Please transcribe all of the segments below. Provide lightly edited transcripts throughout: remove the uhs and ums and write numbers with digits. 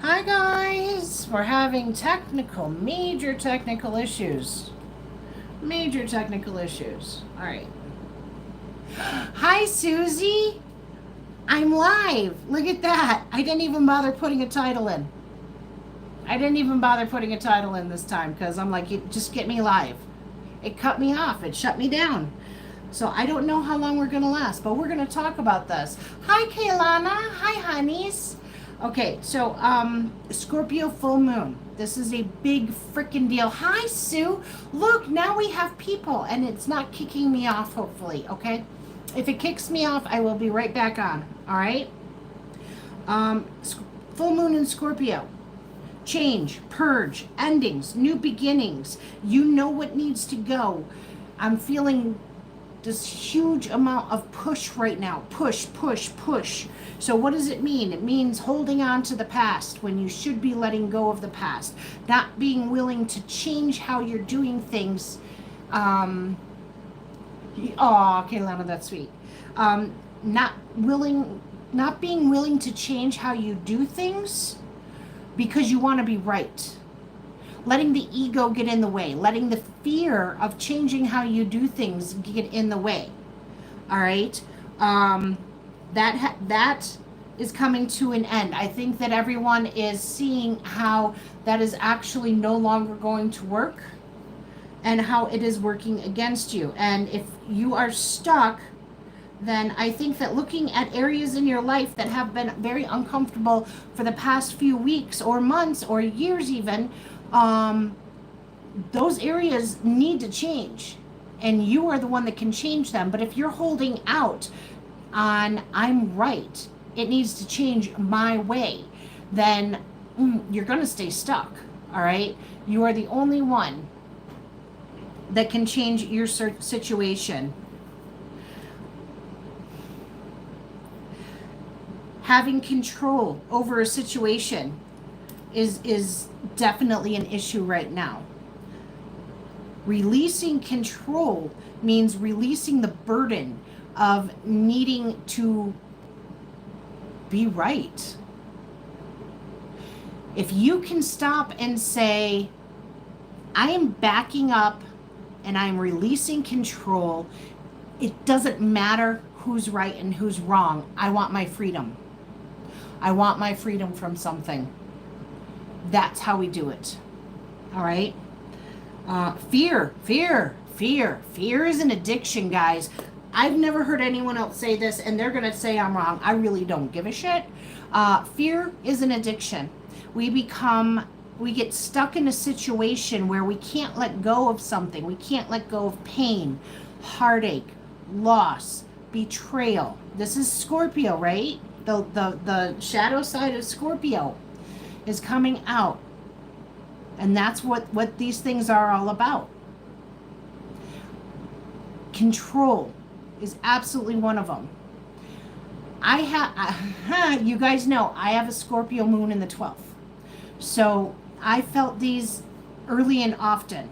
Hi guys, we're having major technical issues. Major technical issues. All right. Hi Susie, I'm live. Look at that. I didn't even bother putting a title in. This time because I'm like, just get me live. It cut me off. It shut me down. So I don't know how long we're going to last, but we're going to talk about this. Hi Kaylana. Hi honeys. Okay, so Scorpio full moon. This is a big freaking deal. Hi Sue. Look, now we have people and it's not kicking me off, hopefully, okay? If it kicks me off, I will be right back on, all right? Full moon in Scorpio. Change, purge, endings, new beginnings. You know what needs to go. I'm feeling this huge amount of push right now. Push, push, push. So what does it mean? It means holding on to the past when you should be letting go of the past. Not being willing to change how you're doing things. Oh, okay, Lana, that's sweet. Not being willing to change how you do things because you want to be right. Letting the ego get in the way, letting the fear of changing how you do things get in the way. All right, that is coming to an end. I think that everyone is seeing how that is actually no longer going to work, and how it is working against you. And if you are stuck, then I think that looking at areas in your life that have been very uncomfortable for the past few weeks or months or years even, those areas need to change, and you are the one that can change them. But if you're holding out on I'm right, it needs to change my way, then you're going to stay stuck. All right, you are the only one that can change your situation. Having control over a situation is definitely an issue right now. Releasing control means releasing the burden of needing to be right. If you can stop and say, I am backing up and I'm releasing control, it doesn't matter who's right and who's wrong. I want my freedom. I want my freedom from something. That's how we do it. All right. Fear is an addiction, guys. I've never heard anyone else say this, and they're going to say I'm wrong. I really don't give a shit. Fear is an addiction. We get stuck in a situation where we can't let go of something. We can't let go of pain, heartache, loss, betrayal. This is Scorpio, right? The shadow side of Scorpio is coming out. And that's what these things are all about. Control is absolutely one of them. You guys know, I have a Scorpio moon in the 12th. So I felt these early and often.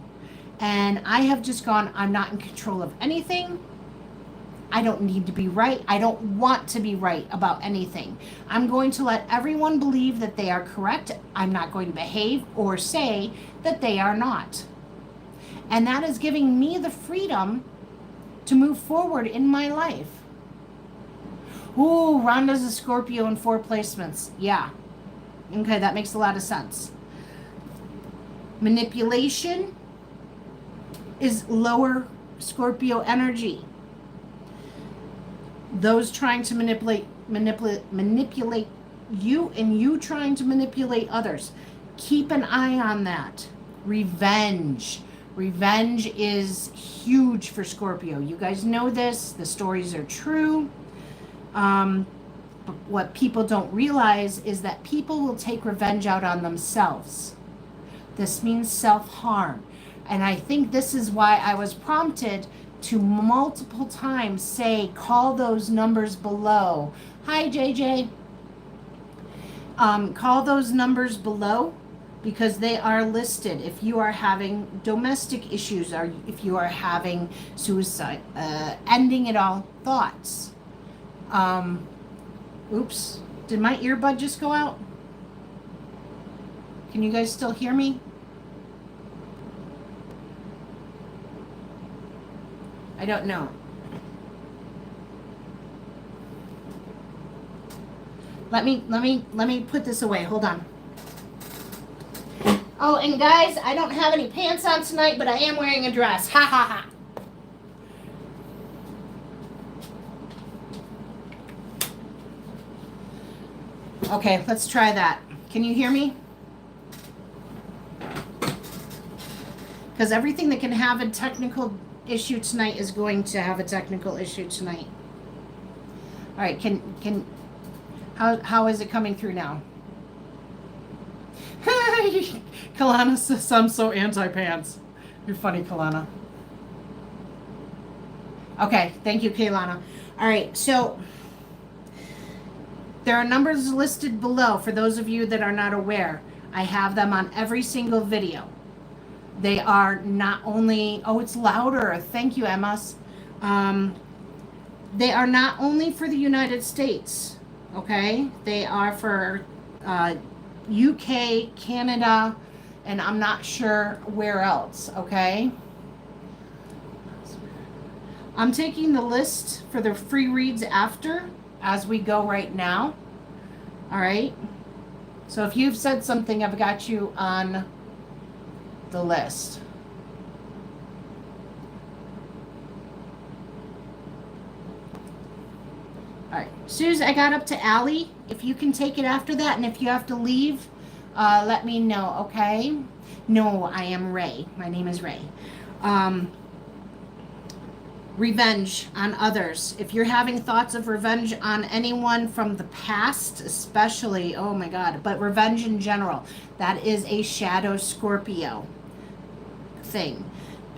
And I have just gone, I'm not in control of anything. I don't need to be right. I don't want to be right about anything. I'm going to let everyone believe that they are correct. I'm not going to behave or say that they are not. And that is giving me the freedom to move forward in my life. Ooh, Rhonda's a Scorpio in 4 placements. Yeah. Okay, that makes a lot of sense. Manipulation is lower Scorpio energy. Those trying to manipulate you, and you trying to manipulate others. Keep an eye on that. Revenge is huge for Scorpio. You guys know this. The stories are true. But what people don't realize is that people will take revenge out on themselves. This means self-harm. And I think this is why I was prompted to multiple times say, call those numbers below. Hi, JJ. Call those numbers below, because they are listed if you are having domestic issues, or if you are having suicide, ending it all thoughts. Oops, did my earbud just go out? Can you guys still hear me? I don't know. Let me put this away. Hold on. Oh, and guys, I don't have any pants on tonight, but I am wearing a dress. Ha ha ha. Okay, let's try that. Can you hear me? Because everything that can have a technical issue tonight is going to have a technical issue tonight. All right, how is it coming through now? Kalana says, I'm so anti-pants. You're funny, Kalana. Okay, thank you, Kaylana. All right, so there are numbers listed below for those of you that are not aware. I have them on every single video. They are not only, oh, it's louder. Thank you, Emma. They are not only for the United States, okay? They are for UK, Canada, and I'm not sure where else, okay? I'm taking the list for the free reads after, as we go right now, all right? So if you've said something, I've got you on the list. All right, Suze, I got up to Allie. If you can take it after that, and if you have to leave, let me know, okay? No, I am Ray. My name is Ray. Revenge on others. If you're having thoughts of revenge on anyone from the past, especially, oh my God, but revenge in general, that is a shadow Scorpio thing.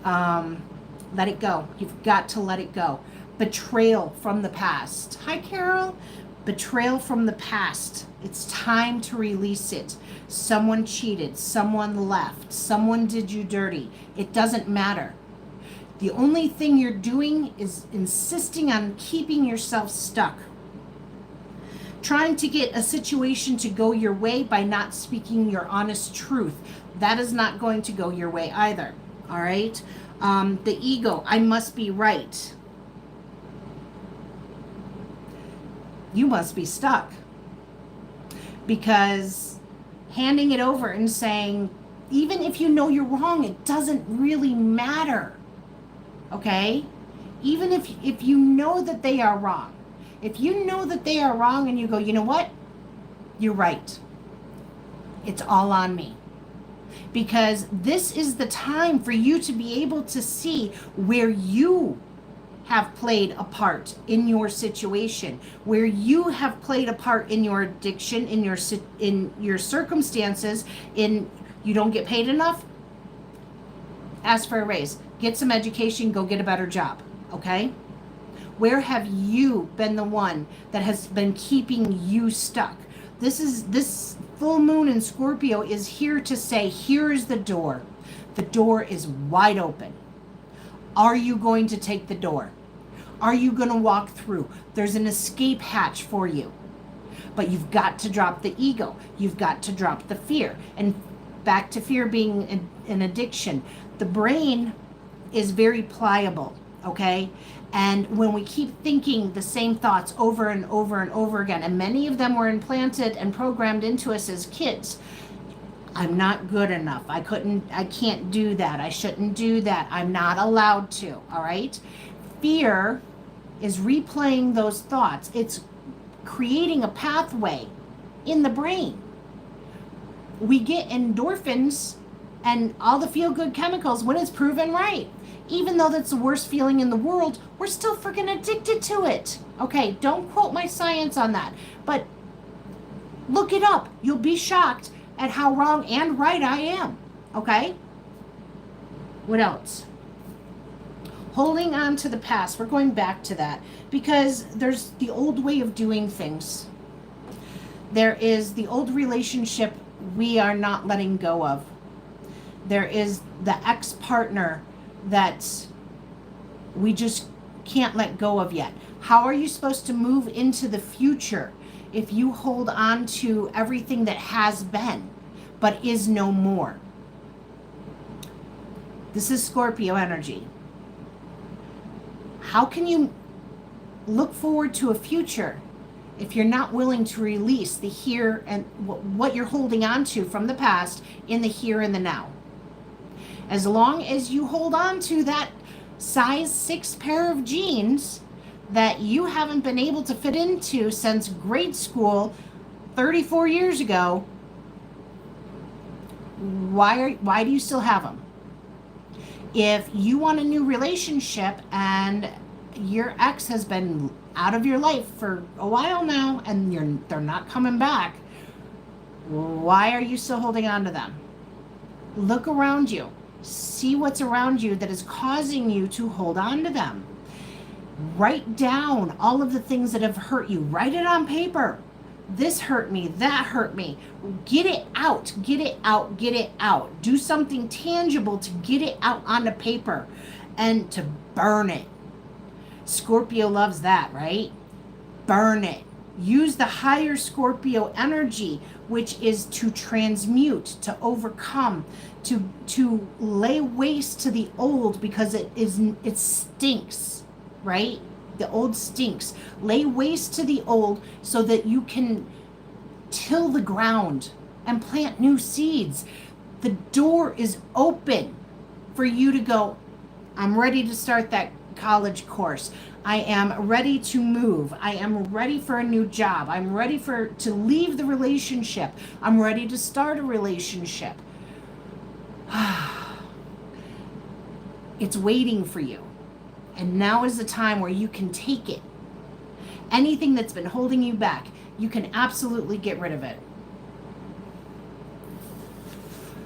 Let it go. You've got to let it go. Betrayal from the past. Hi, Carol. Betrayal from the past. It's time to release it. Someone cheated. Someone left. Someone did you dirty. It doesn't matter. The only thing you're doing is insisting on keeping yourself stuck. Trying to get a situation to go your way by not speaking your honest truth. That is not going to go your way either. All right? The ego. I must be right. You must be stuck. Because handing it over and saying, even if you know you're wrong, it doesn't really matter. Okay? Even if you know that they are wrong. If you know that they are wrong and you go, you know what? You're right. It's all on me. Because this is the time for you to be able to see where you have played a part in your situation, where you have played a part in your addiction, in your circumstances, in you don't get paid enough, ask for a raise. Get some education, go get a better job, okay? Where have you been the one that has been keeping you stuck? This full moon in Scorpio is here to say, here is the door. The door is wide open. Are you going to take the door? Are you going to walk through? There's an escape hatch for you. But you've got to drop the ego. You've got to drop the fear. And back to fear being an addiction. The brain is very pliable, okay? And when we keep thinking the same thoughts over and over and over again, and many of them were implanted and programmed into us as kids. I'm not good enough. I can't do that. I shouldn't do that. I'm not allowed to, all right? Fear is replaying those thoughts. It's creating a pathway in the brain. We get endorphins and all the feel-good chemicals when it's proven right. Even though that's the worst feeling in the world, we're still freaking addicted to it. Okay, don't quote my science on that, but look it up. You'll be shocked at how wrong and right I am, okay? What else? Holding on to the past. We're going back to that because there's the old way of doing things. There is the old relationship we are not letting go of. There is the ex-partner that we just can't let go of yet. How are you supposed to move into the future if you hold on to everything that has been? but is no more. This is Scorpio energy. How can you look forward to a future if you're not willing to release the here and what you're holding on to from the past in the here and the now? As long as you hold on to that size 6 pair of jeans that you haven't been able to fit into since grade school 34 years ago, why do you still have them? If you want a new relationship and your ex has been out of your life for a while now and they're not coming back, why are you still holding on to them? Look around you. See what's around you that is causing you to hold on to them. Write down all of the things that have hurt you. Write it on paper. This hurt me, that hurt me. Get it out, get it out, get it out. Do something tangible to get it out on the paper and to burn it. Scorpio loves that, right? Burn it. Use the higher Scorpio energy, which is to transmute, to overcome, to lay waste to the old, because it stinks, right? The old stinks. Lay waste to the old so that you can till the ground and plant new seeds. The door is open for you to go, I'm ready to start that college course. I am ready to move. I am ready for a new job. I'm ready to leave the relationship. I'm ready to start a relationship. It's waiting for you. And now is the time where you can take it. Anything that's been holding you back, you can absolutely get rid of it.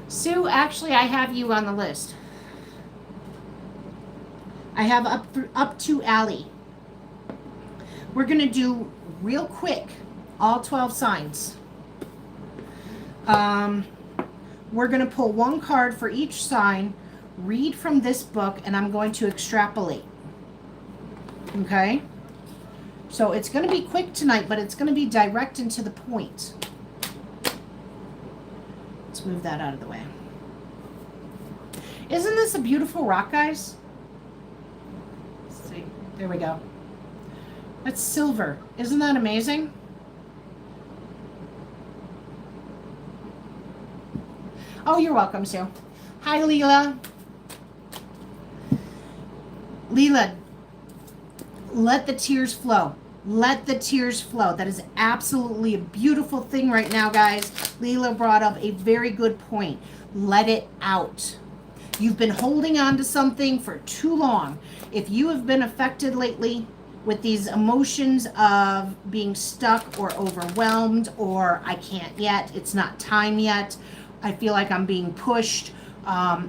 Sue, actually, I have you on the list. I have up to Allie. We're going to do real quick all 12 signs. We're going to pull one card for each sign, read from this book, and I'm going to extrapolate. Okay? So it's going to be quick tonight, but it's going to be direct and to the point. Let's move that out of the way. Isn't this a beautiful rock, guys? Let's see. There we go. That's silver. Isn't that amazing? Oh, you're welcome, Sue. Hi, Leela. Leela, let the tears flow. Let the tears flow. That is absolutely a beautiful thing right now, guys. Leela brought up a very good point. Let it out. You've been holding on to something for too long. If you have been affected lately with these emotions of being stuck or overwhelmed, or I can't yet, it's not time yet, I feel like I'm being pushed,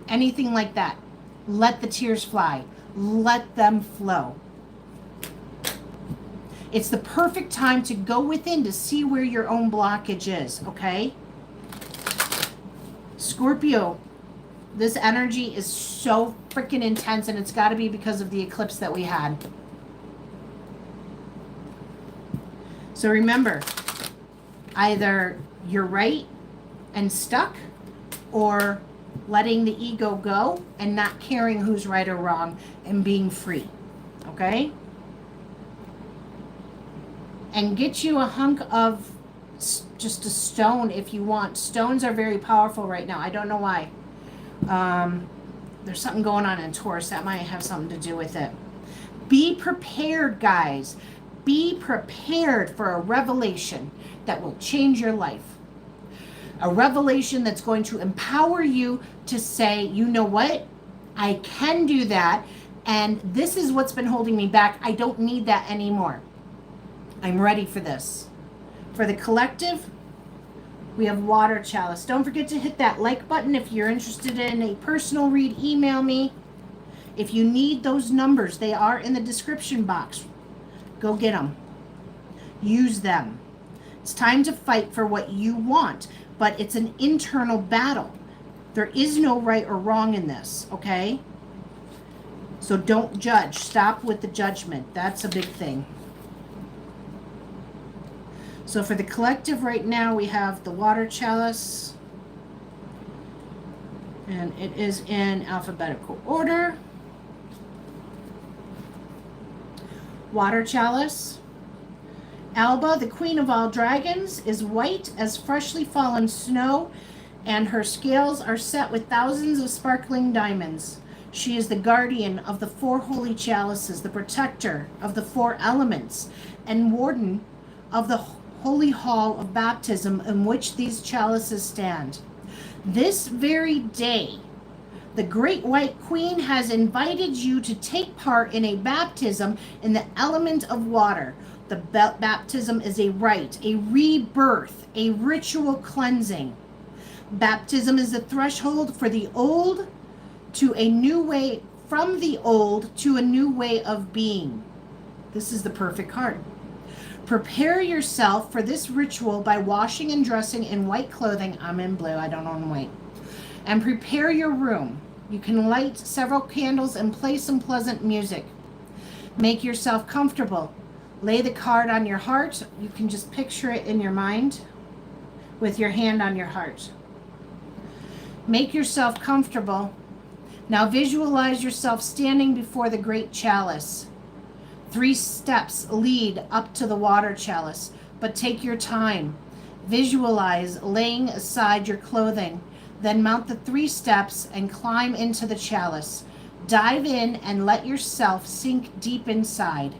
anything like that, let the tears fly. Let them flow. It's the perfect time to go within to see where your own blockage is, okay? Scorpio, this energy is so freaking intense, and it's got to be because of the eclipse that we had. So remember, either you're right and stuck, or letting the ego go and not caring who's right or wrong and being free, okay? And get you a hunk of just a stone if you want. Stones are very powerful right now. I don't know why. There's something going on in Taurus that might have something to do with it. Be prepared, guys. Be prepared for a revelation that will change your life. A revelation that's going to empower you to say, you know what? I can do that. And this is what's been holding me back. I don't need that anymore. I'm ready for this. For the collective, we have water chalice. Don't forget to hit that like button. If you're interested in a personal read, email me. If you need those numbers, they are in the description box. Go get them. Use them. It's time to fight for what you want, but it's an internal battle. There is no right or wrong in this, okay? So don't judge. Stop with the judgment. That's a big thing. So for the collective right now, we have the water chalice. And it is in alphabetical order. Water chalice. Alba, the queen of all dragons, is white as freshly fallen snow, and her scales are set with thousands of sparkling diamonds. She is the guardian of the four holy chalices, the protector of the four elements, and warden of the holy hall of baptism in which these chalices stand. This very day, the great white queen has invited you to take part in a baptism in the element of water. The baptism is a rite, a rebirth, a ritual cleansing. Baptism is the threshold for the old to a new way, from the old to a new way of being. This is the perfect card. Prepare yourself for this ritual by washing and dressing in white clothing. I'm in blue, I don't own white. And prepare your room. You can light several candles and play some pleasant music. Make yourself comfortable. Lay the card on your heart. You can just picture it in your mind with your hand on your heart. Make yourself comfortable. Now visualize yourself standing before the great chalice. 3 steps lead up to the water chalice, but take your time. Visualize laying aside your clothing. Then mount the 3 steps and climb into the chalice. Dive in and let yourself sink deep inside.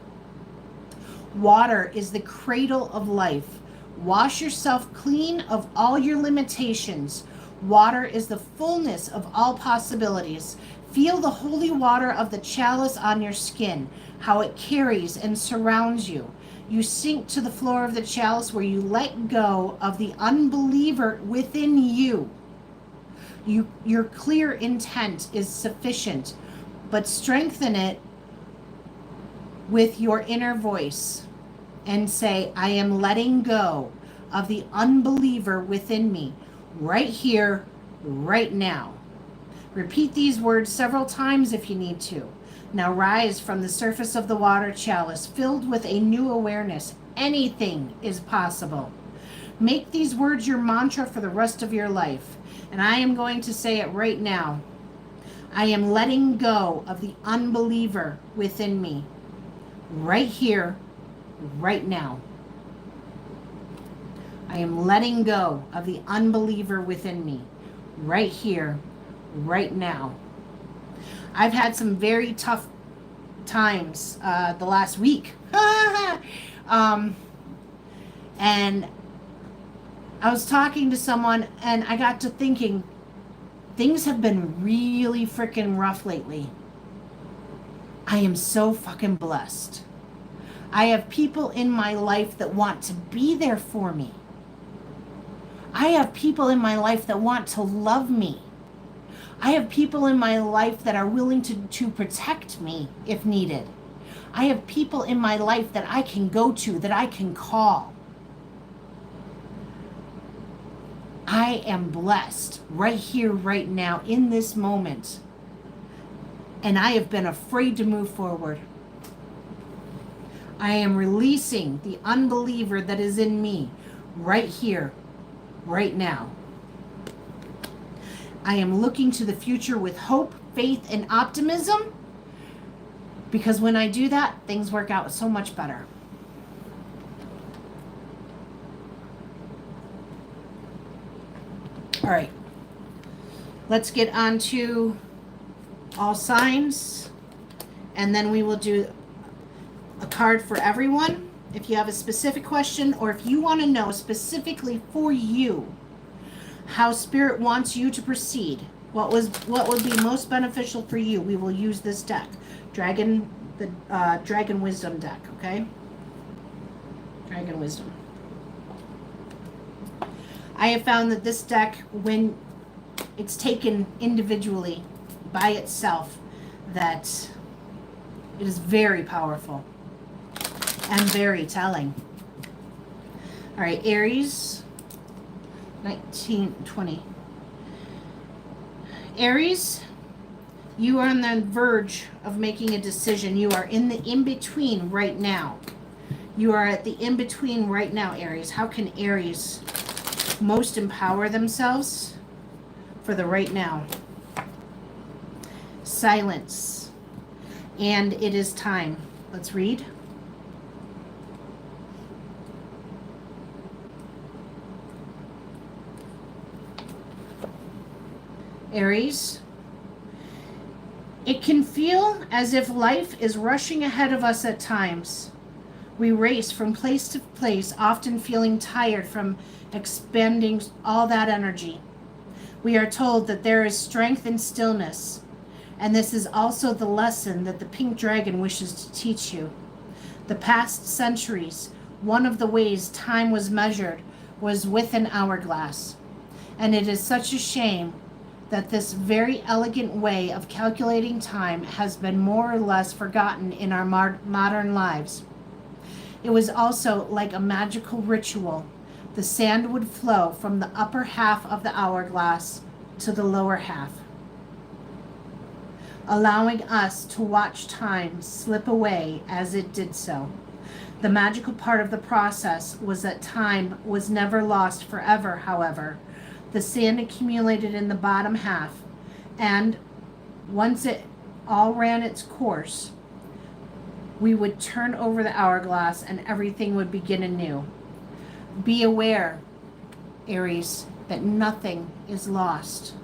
Water is the cradle of life. Wash yourself clean of all your limitations. Water is the fullness of all possibilities. Feel the holy water of the chalice on your skin, how it carries and surrounds you. You sink to the floor of the chalice where you let go of the unbeliever within you. Your clear intent is sufficient, but strengthen it with your inner voice and say, I am letting go of the unbeliever within me right here, right now. Repeat these words several times if you need to. Now rise from the surface of the water chalice filled with a new awareness. Anything is possible. Make these words your mantra for the rest of your life. And I am going to say it right now. I am letting go of the unbeliever within me right here, right now. I am letting go of the unbeliever within me right here, right now. I've had some very tough times the last week. And I was talking to someone and I got to thinking, things have been really freaking rough lately. I am so fucking blessed. I have people in my life that want to be there for me. I have people in my life that want to love me. I have people in my life that are willing to protect me if needed. I have people in my life that I can go to, that I can call. I am blessed right here, right now, in this moment. And I have been afraid to move forward. I am releasing the unbeliever that is in me right here, right now. I am looking to the future with hope, faith, and optimism, because when I do that, things work out so much better. All right, let's get on to all signs, and then we will do a card for everyone. If you have a specific question, or if you want to know specifically for you how Spirit wants you to proceed, what would be most beneficial for you, we will use this deck, the Dragon Wisdom deck. Okay, Dragon Wisdom. I have found that this deck, when it's taken individually by itself, that it is very powerful and very telling. All right, Aries, 1920. Aries, you are on the verge of making a decision. You are in the in-between right now. You are at the in-between right now, Aries. How can Aries most empower themselves for the right now? silence, and it is time. Let's read. Aries, it can feel as if life is rushing ahead of us at times. We race from place to place, often feeling tired from expending all that energy. We are told that there is strength in stillness, and this is also the lesson that the pink dragon wishes to teach you. The past centuries, one of the ways time was measured was with an hourglass, and it is such a shame that this very elegant way of calculating time has been more or less forgotten in our modern lives. It was also like a magical ritual. The sand would flow from the upper half of the hourglass to the lower half, allowing us to watch time slip away as it did so. The magical part of the process was that time was never lost forever, however. The sand accumulated in the bottom half, and once it all ran its course, we would turn over the hourglass and everything would begin anew. Be aware, Aries, that nothing is lost.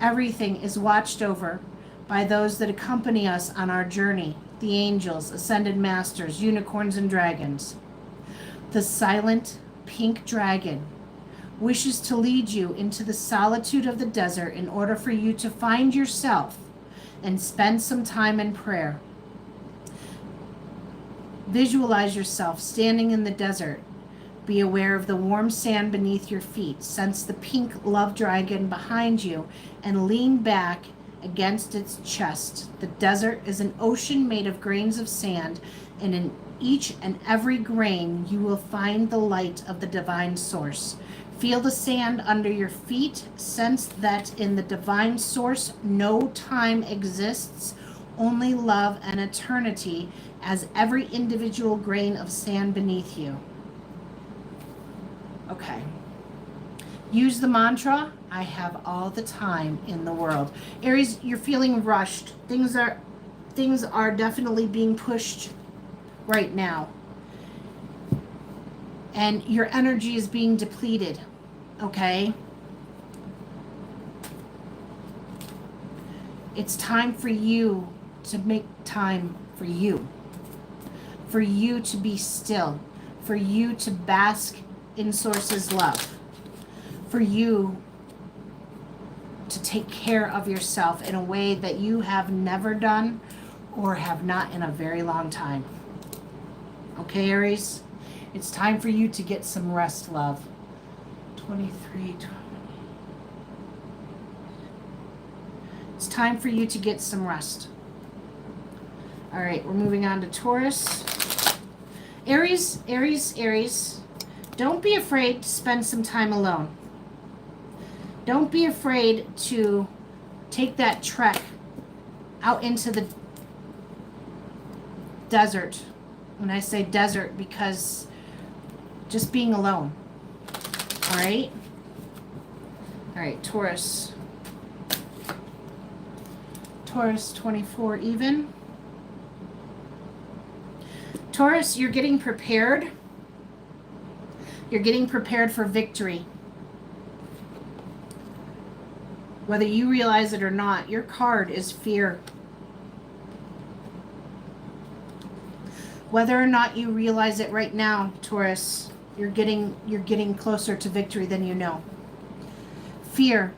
Everything is watched over by those that accompany us on our journey, the angels, ascended masters, unicorns, and dragons. The silent pink dragon wishes to lead you into the solitude of the desert in order for you to find yourself and spend some time in prayer. Visualize yourself standing in the desert. Be aware of the warm sand beneath your feet. Sense the pink love dragon behind you and lean back against its chest. The desert is an ocean made of grains of sand, and in each and every grain you will find the light of the divine source. Feel the sand under your feet. Sense that in the divine source no time exists, only love and eternity, as every individual grain of sand beneath you. Okay. Use the mantra, I have all the time in the world. Aries, you're feeling rushed. Things are definitely being pushed right now. And your energy is being depleted. Okay? It's time for you to make time for you. For you to be still. For you to bask in Source's love. For you to take care of yourself in a way that you have never done or have not in a very long time. Okay, Aries? It's time for you to get some rest, love. 23. It's time for you to get some rest. All right, we're moving on to Taurus. Aries, Aries, Aries. Don't be afraid to spend some time alone. Don't be afraid to take that trek out into the desert. When I say desert, because just being alone. All right? All right, Taurus. Taurus 24 even. Taurus, you're getting prepared. You're getting prepared for victory. Whether you realize it or not, your card is fear. Whether or not you realize it right now, Taurus, you're getting closer to victory than you know. Fear.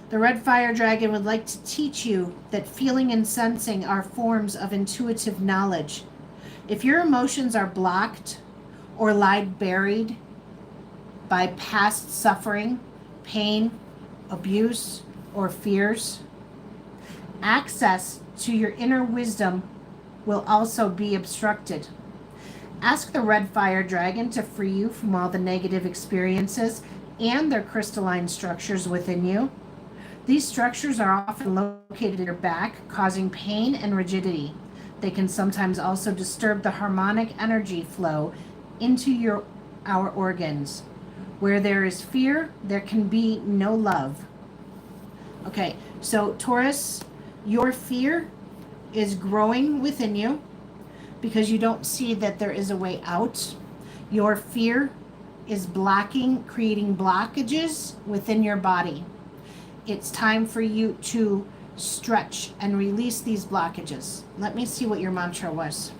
The red fire dragon would like to teach you that feeling and sensing are forms of intuitive knowledge. If your emotions are blocked or lie buried by past suffering, pain, abuse, or fears, access to your inner wisdom will also be obstructed. Ask the red fire dragon to free you from all the negative experiences and their crystalline structures within you. These structures are often located in your back, causing pain and rigidity. They can sometimes also disturb the harmonic energy flow into our organs. Where there is fear, there can be no love. Okay, so Taurus, Your fear is growing within you because you don't see that there is a way out. Your fear is creating blockages within your body. It's time for you to stretch and release these blockages. Let me see what your mantra was.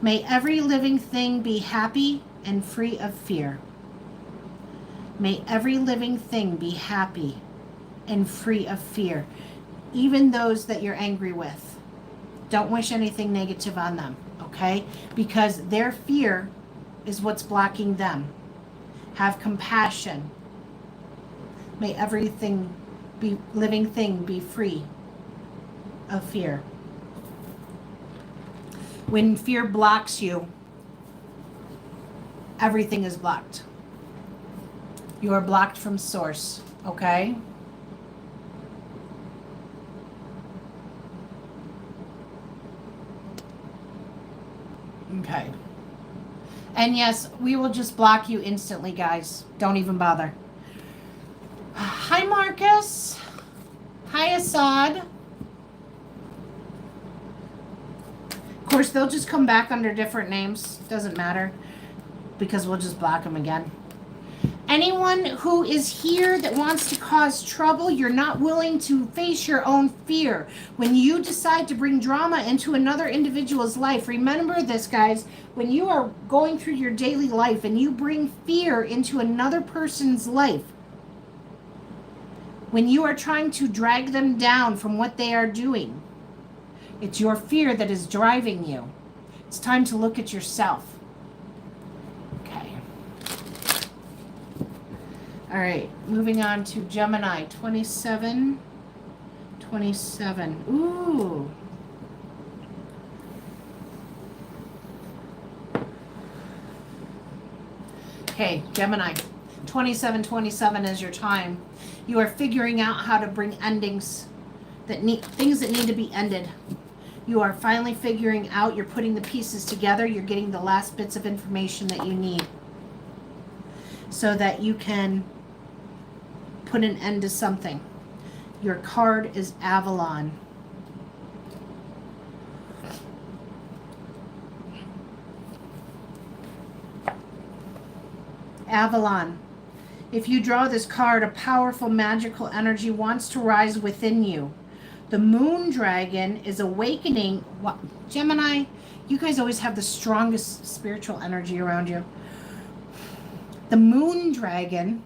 May every living thing be happy and free of fear. May every living thing be happy and free of fear. Even those that you're angry with. Don't wish anything negative on them, okay? Because their fear is what's blocking them. Have compassion. May everything living thing be free of fear. When fear blocks you, everything is blocked. You are blocked from source, okay? Okay. And yes, we will just block you instantly, guys. Don't even bother. Hi, Marcus. Hi, Assad. Of course, they'll just come back under different names. Doesn't matter. Because we'll just block them again. Anyone who is here that wants to cause trouble, you're not willing to face your own fear. When you decide to bring drama into another individual's life, remember this, guys. When you are going through your daily life and you bring fear into another person's life, when you are trying to drag them down from what they are doing, it's your fear that is driving you. It's time to look at yourself. All right, moving on to Gemini, 27. Ooh. Okay, Gemini, 27 is your time. You are figuring out how to bring endings, things that need to be ended. You are finally figuring out, you're putting the pieces together, you're getting the last bits of information that you need so that you can put an end to something. Your card is Avalon. Avalon. If you draw this card, a powerful magical energy wants to rise within you. The moon dragon is awakening. What, Gemini, you guys always have the strongest spiritual energy around you. The moon dragon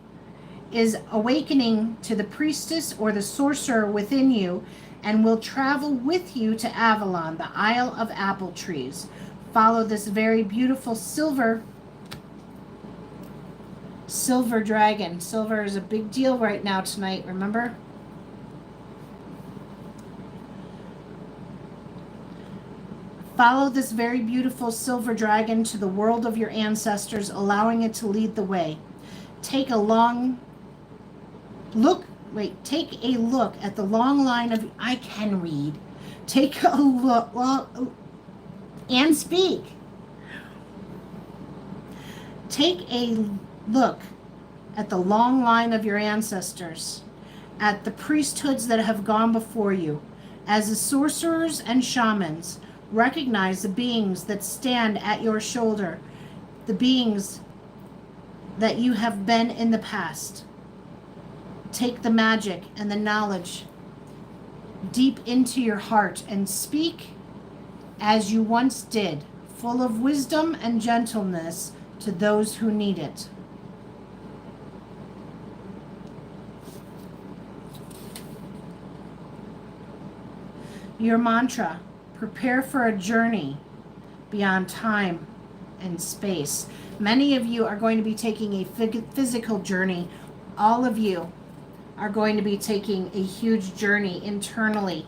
is awakening to the priestess or the sorcerer within you and will travel with you to Avalon, the Isle of Apple Trees. Follow this very beautiful silver dragon. Silver is a big deal right now tonight, remember? Follow this very beautiful silver dragon to the world of your ancestors, allowing it to lead the way. Take a look at the long line of, I can read. Take a look, and speak. Take a look at the long line of your ancestors, at the priesthoods that have gone before you. As the sorcerers and shamans, recognize the beings that stand at your shoulder, the beings that you have been in the past. Take the magic and the knowledge deep into your heart and speak as you once did, full of wisdom and gentleness to those who need it. Your mantra: prepare for a journey beyond time and space. Many of you are going to be taking a physical journey. All of you are going to be taking a huge journey internally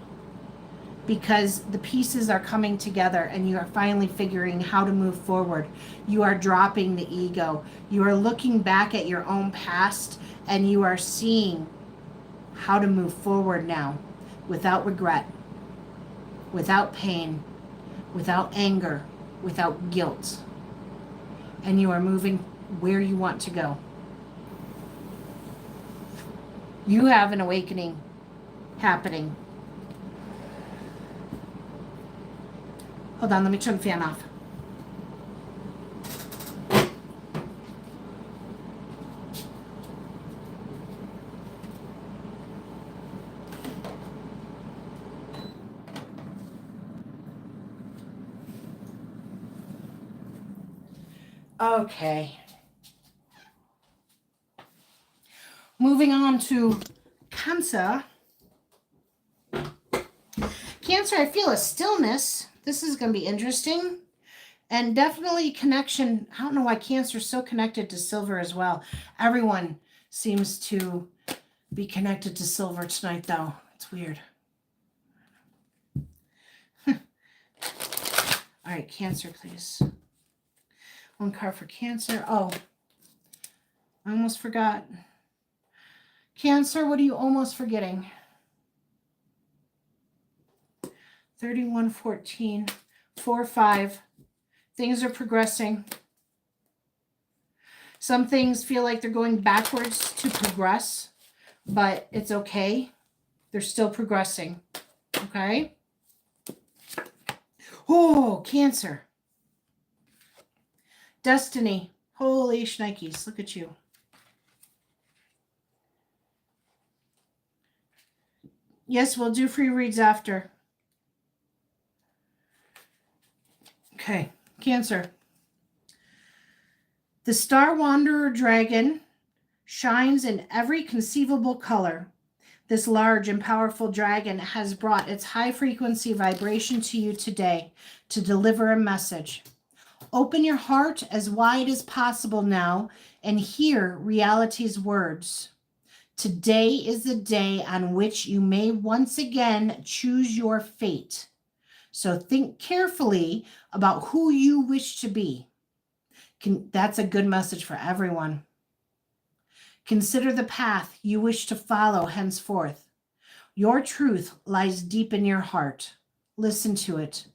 because the pieces are coming together and you are finally figuring how to move forward. You are dropping the ego. You are looking back at your own past and you are seeing how to move forward now without regret, without pain, without anger, without guilt. And you are moving where you want to go. You have an awakening happening. Hold on, let me turn the fan off. Okay. Moving on to Cancer. Cancer, I feel a stillness. This is going to be interesting. And definitely connection. I don't know why Cancer is so connected to silver as well. Everyone seems to be connected to silver tonight, though. It's weird. All right, Cancer, please. One card for Cancer. Oh, I almost forgot. Cancer, what are you almost forgetting? 3114, 4-5. Things are progressing. Some things feel like they're going backwards to progress, but it's okay. They're still progressing. Okay? Oh, Cancer. Destiny. Holy shnikes. Look at you. Yes, we'll do free reads after. Okay, Cancer. The Star Wanderer dragon shines in every conceivable color. This large and powerful dragon has brought its high frequency vibration to you today to deliver a message. Open your heart as wide as possible now and hear reality's words. Today is the day on which you may once again choose your fate. So think carefully about who you wish to be. That's a good message for everyone. Consider the path you wish to follow henceforth. Your truth lies deep in your heart. Listen to it.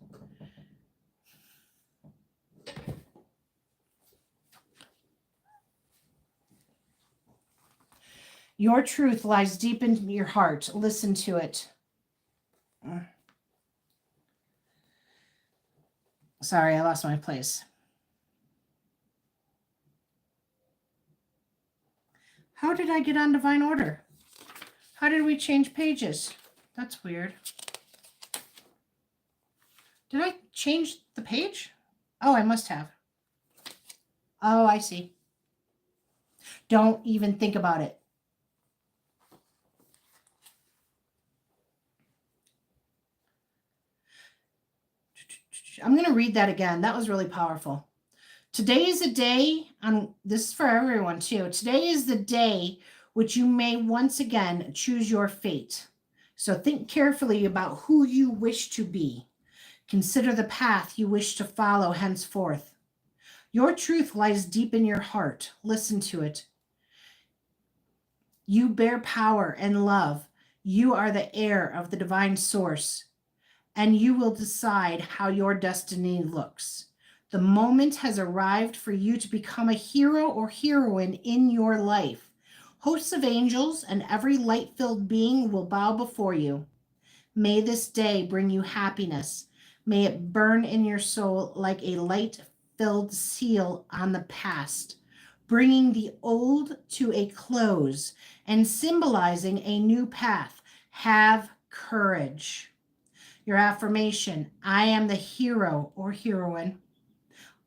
Your truth lies deep in your heart. Listen to it. Sorry, I lost my place. How did I get on Divine Order? How did we change pages? That's weird. Did I change the page? Oh, I must have. Oh, I see. Don't even think about it. I'm going to read that again. That was really powerful. Today is a day, this is for everyone too. Today is the day which you may once again choose your fate. So think carefully about who you wish to be. Consider the path you wish to follow henceforth. Your truth lies deep in your heart. Listen to it. You bear power and love. You are the heir of the divine source, and you will decide how your destiny looks. The moment has arrived for you to become a hero or heroine in your life. Hosts of angels and every light-filled being will bow before you. May this day bring you happiness. May it burn in your soul like a light-filled seal on the past, bringing the old to a close and symbolizing a new path. Have courage. Your affirmation: I am the hero or heroine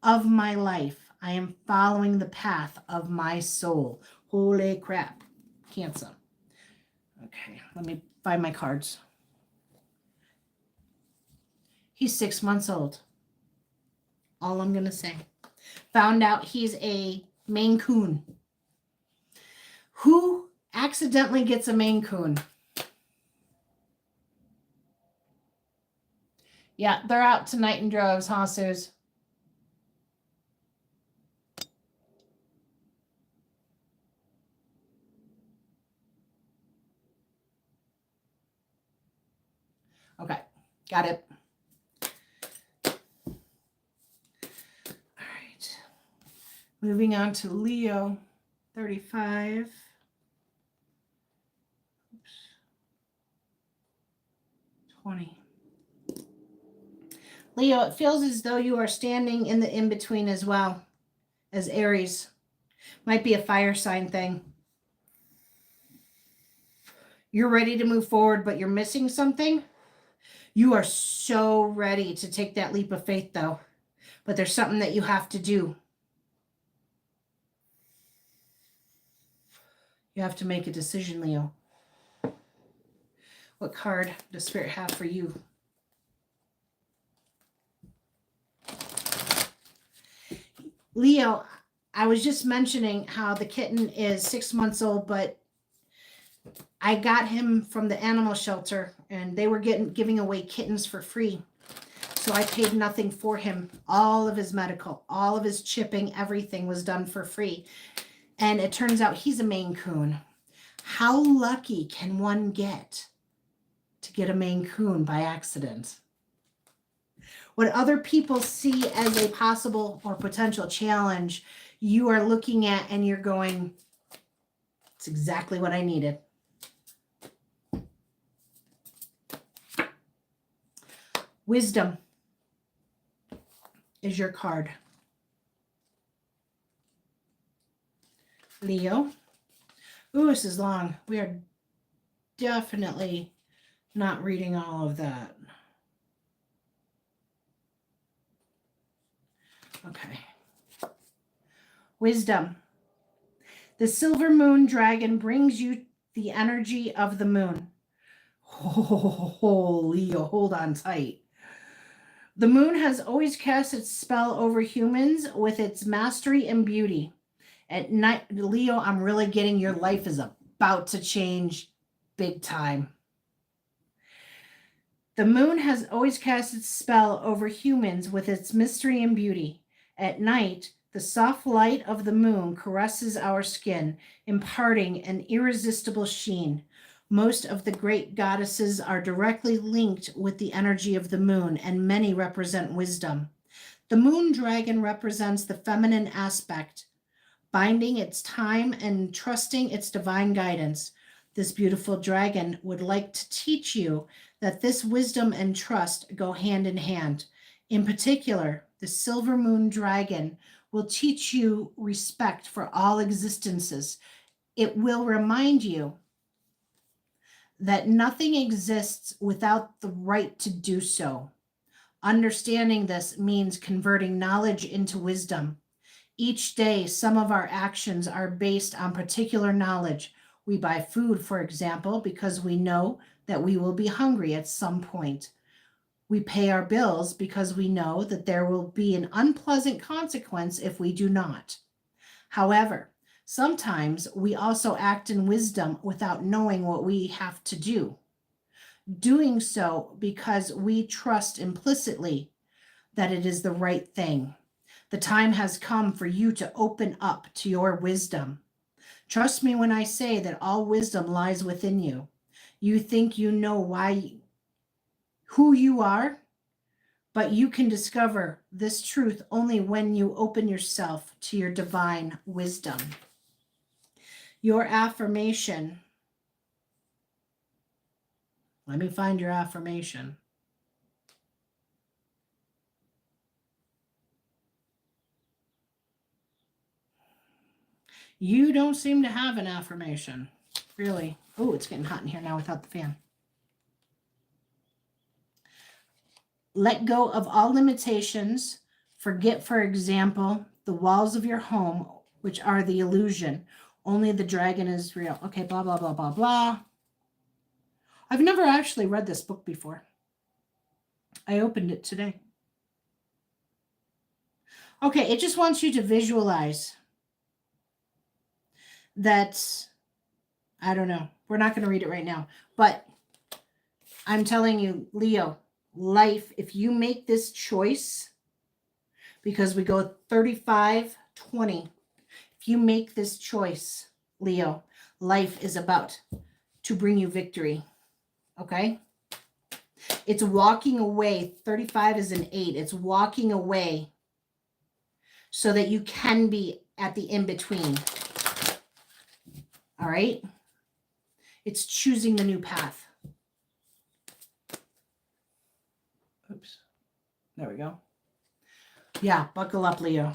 of my life. I am following the path of my soul. Holy crap. Cancer. Okay, let me find my cards. He's 6 months old. All I'm going to say. Found out he's a Maine Coon. Who accidentally gets a Maine Coon? Yeah, they're out tonight in droves, huh, Suze? Okay, got it. All right. Moving on to Leo, 35. 20. Leo, it feels as though you are standing in the in-between as well as Aries. Might be a fire sign thing. You're ready to move forward, but you're missing something. You are so ready to take that leap of faith, though. But there's something that you have to do. You have to make a decision, Leo. What card does Spirit have for you? Leo, I was just mentioning how the kitten is 6 months old, but I got him from the animal shelter and they were giving away kittens for free. So I paid nothing for him. All of his medical, all of his chipping, everything was done for free. And it turns out he's a Maine Coon. How lucky can one get to get a Maine Coon by accident? What other people see as a possible or potential challenge, you are looking at and you're going, it's exactly what I needed. Wisdom is your card. Leo. Ooh, this is long. We are definitely not reading all of that. Okay. Wisdom. The silver moon dragon brings you the energy of the moon. Oh, Leo, hold on tight. The moon has always cast its spell over humans with its mastery and beauty. At night, Leo, I'm really getting your life is about to change big time. The moon has always cast its spell over humans with its mystery and beauty. At night, the soft light of the moon caresses our skin, imparting an irresistible sheen. Most of the great goddesses are directly linked with the energy of the moon, and many represent wisdom. The moon dragon represents the feminine aspect, binding its time and trusting its divine guidance. This beautiful dragon would like to teach you that this wisdom and trust go hand in hand. In particular, the silver moon dragon will teach you respect for all existences. It will remind you that nothing exists without the right to do so. Understanding this means converting knowledge into wisdom. Each day, some of our actions are based on particular knowledge. We buy food, for example, because we know that we will be hungry at some point. We pay our bills because we know that there will be an unpleasant consequence if we do not. However, sometimes we also act in wisdom without knowing what we have to do. Doing so because we trust implicitly that it is the right thing. The time has come for you to open up to your wisdom. Trust me when I say that all wisdom lies within you. You think you know who you are, but you can discover this truth only when you open yourself to your divine wisdom. Your affirmation. Let me find your affirmation. You don't seem to have an affirmation, really. Oh, it's getting hot in here now without the fan. Let go of all limitations. Forget, for example, the walls of your home, which are the illusion. Only the dragon is real. Okay, blah, blah, blah, blah, blah. I've never actually read this book before. I opened it today. Okay, it just wants you to visualize that, I don't know. We're not going to read it right now. But I'm telling you, Leo, life, if you make this choice, because we go 35-20, if you make this choice, Leo, life is about to bring you victory. Okay? It's walking away. 35 is an 8. It's walking away so that you can be at the in-between. All right? It's choosing the new path. There we go. Yeah, buckle up, Leo.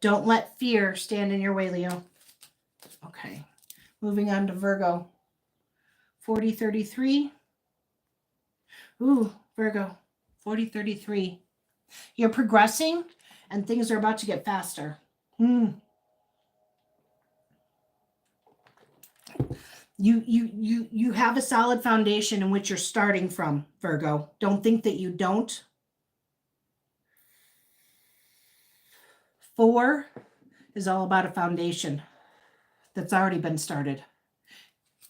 Don't let fear stand in your way, Leo. Okay. Moving on to Virgo. 4033. Ooh, Virgo. 4033. You're progressing and things are about to get faster. You have a solid foundation in which you're starting from, Virgo. Don't think that you don't. 4 is all about a foundation that's already been started.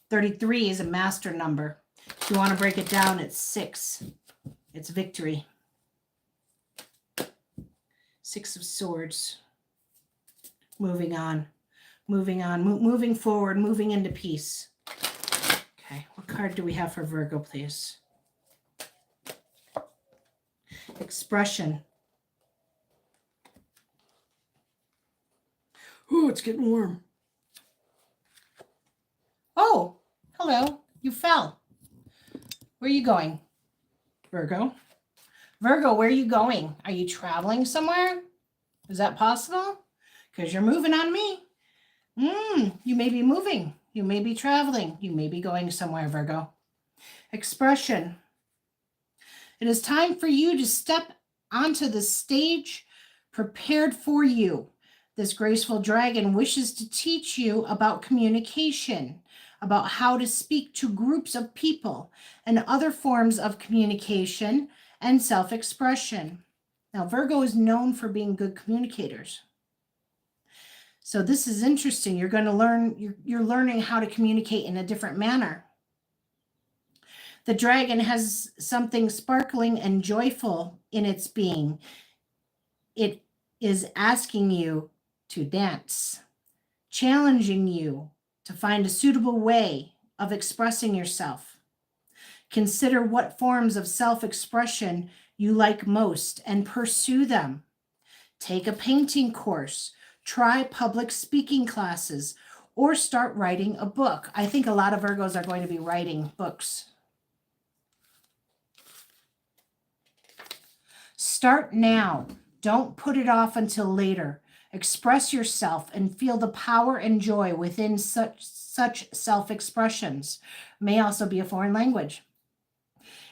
33 is a master number. If you want to break it down, it's 6. It's victory. 6 of Swords. Moving on. Moving forward, moving into peace. Okay, what card do we have for Virgo, please? Expression. Ooh, it's getting warm. Oh, hello. You fell. Where are you going, Virgo? Virgo, where are you going? Are you traveling somewhere? Is that possible? Because you're moving on me. You may be moving. You may be traveling. You may be going somewhere, Virgo. Expression. It is time for you to step onto the stage prepared for you. This graceful dragon wishes to teach you about communication, about how to speak to groups of people and other forms of communication and self-expression. Now, Virgo is known for being good communicators. So this is interesting. You're going to learn, you're learning how to communicate in a different manner. The dragon has something sparkling and joyful in its being. It is asking you to dance, challenging you to find a suitable way of expressing yourself. Consider what forms of self-expression you like most and pursue them. Take a painting course, try public speaking classes, or start writing a book. I think a lot of Virgos are going to be writing books. Start now. Don't put it off until later. Express yourself and feel the power and joy within such self-expressions. May also be a foreign language.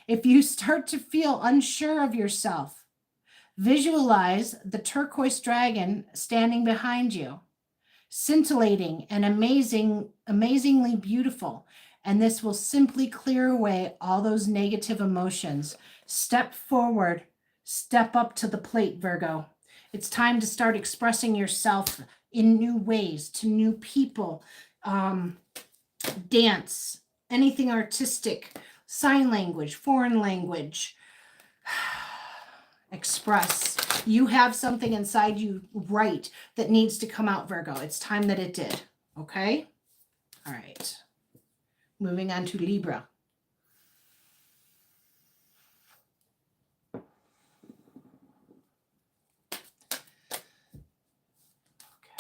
If you start to feel unsure of yourself, visualize the turquoise dragon standing behind you, scintillating and amazingly beautiful, and this will simply clear away all those negative emotions. Step forward, step up to the plate, Virgo. It's time to start expressing yourself in new ways to new people. Dance, anything artistic, sign language, foreign language. Express. You have something inside you, right, that needs to come out, Virgo. It's time that it did. Okay? All right. Moving on to Libra.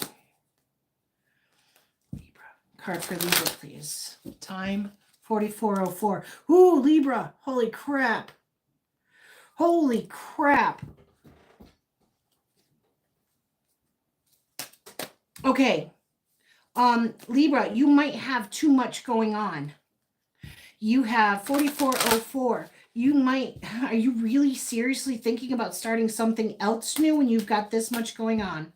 Okay. Libra. Card for Libra, please. Time 4404. Ooh, Libra. Holy crap. Holy crap. Okay. Libra, you might have too much going on. You have 4404. You might, are you really seriously thinking about starting something else new when you've got this much going on?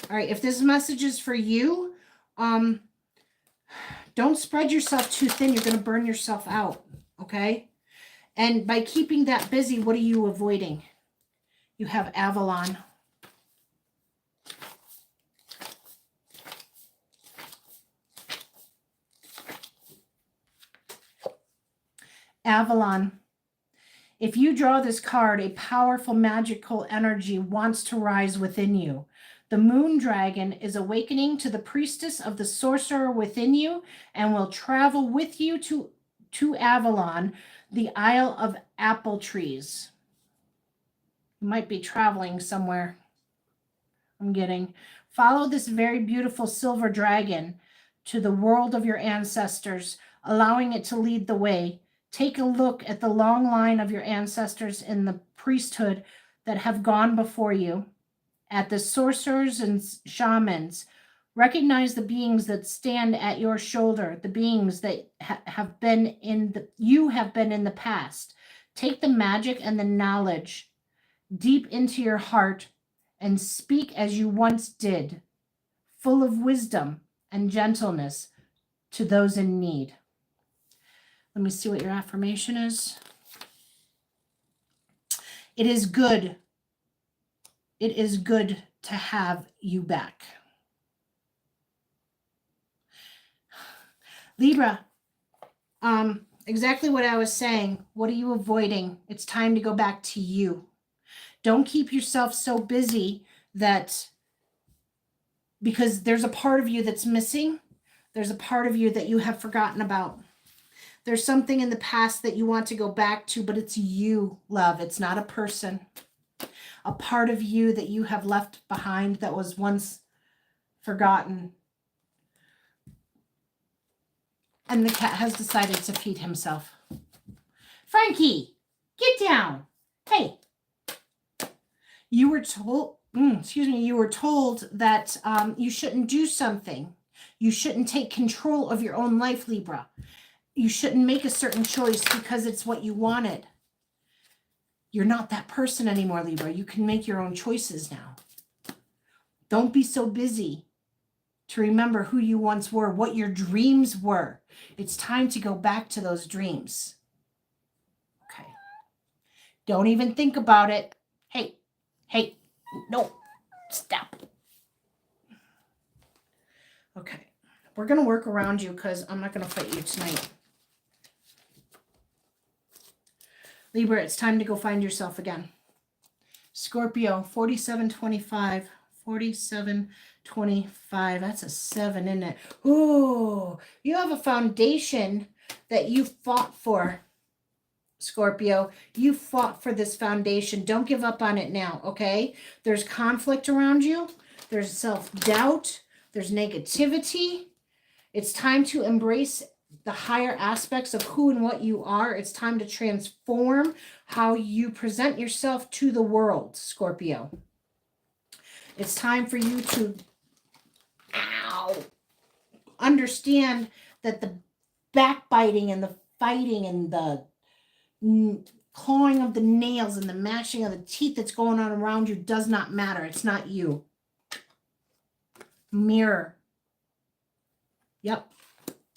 All right, if this message is for you, don't spread yourself too thin. You're going to burn yourself out, okay? And by keeping that busy, what are you avoiding? You have Avalon. Avalon. If you draw this card, a powerful magical energy wants to rise within you. The moon dragon is awakening to the priestess of the sorcerer within you and will travel with you to Avalon, the Isle of Apple Trees. You might be traveling somewhere. I'm getting. Follow this very beautiful silver dragon to the world of your ancestors, allowing it to lead the way. Take a look at the long line of your ancestors in the priesthood that have gone before you, at the sorcerers and shamans. Recognize the beings that stand at your shoulder, the beings that have been in the past. Take the magic and the knowledge deep into your heart and speak as you once did, full of wisdom and gentleness to those in need. Let me see what your affirmation is. It is good. It is good to have you back. Libra, exactly what I was saying. What are you avoiding? It's time to go back to you. Don't keep yourself so busy that, because there's a part of you that's missing. There's a part of you that you have forgotten about. There's something in the past that you want to go back to, but it's you, love. It's not a person. A part of you that you have left behind that was once forgotten. And the cat has decided to feed himself. Frankie, get down. Hey. You were told, you were told that you shouldn't do something. You shouldn't take control of your own life, Libra. You shouldn't make a certain choice because it's what you wanted. You're not that person anymore, Libra. You can make your own choices now. Don't be so busy to remember who you once were, what your dreams were. It's time to go back to those dreams. Okay. Don't even think about it. Hey, no, stop. Okay. We're going to work around you because I'm not going to fight you tonight. Libra, it's time to go find yourself again. Scorpio, 4725. 4725. That's a 7, isn't it? Ooh, you have a foundation that you fought for, Scorpio. You fought for this foundation. Don't give up on it now, okay? There's conflict around you. There's self-doubt. There's negativity. It's time to embrace the higher aspects of who and what you are. It's time to transform how you present yourself to the world, Scorpio. It's time for you to understand that the backbiting and the fighting and the clawing of the nails and the mashing of the teeth that's going on around you does not matter. It's not you. Mirror. Yep.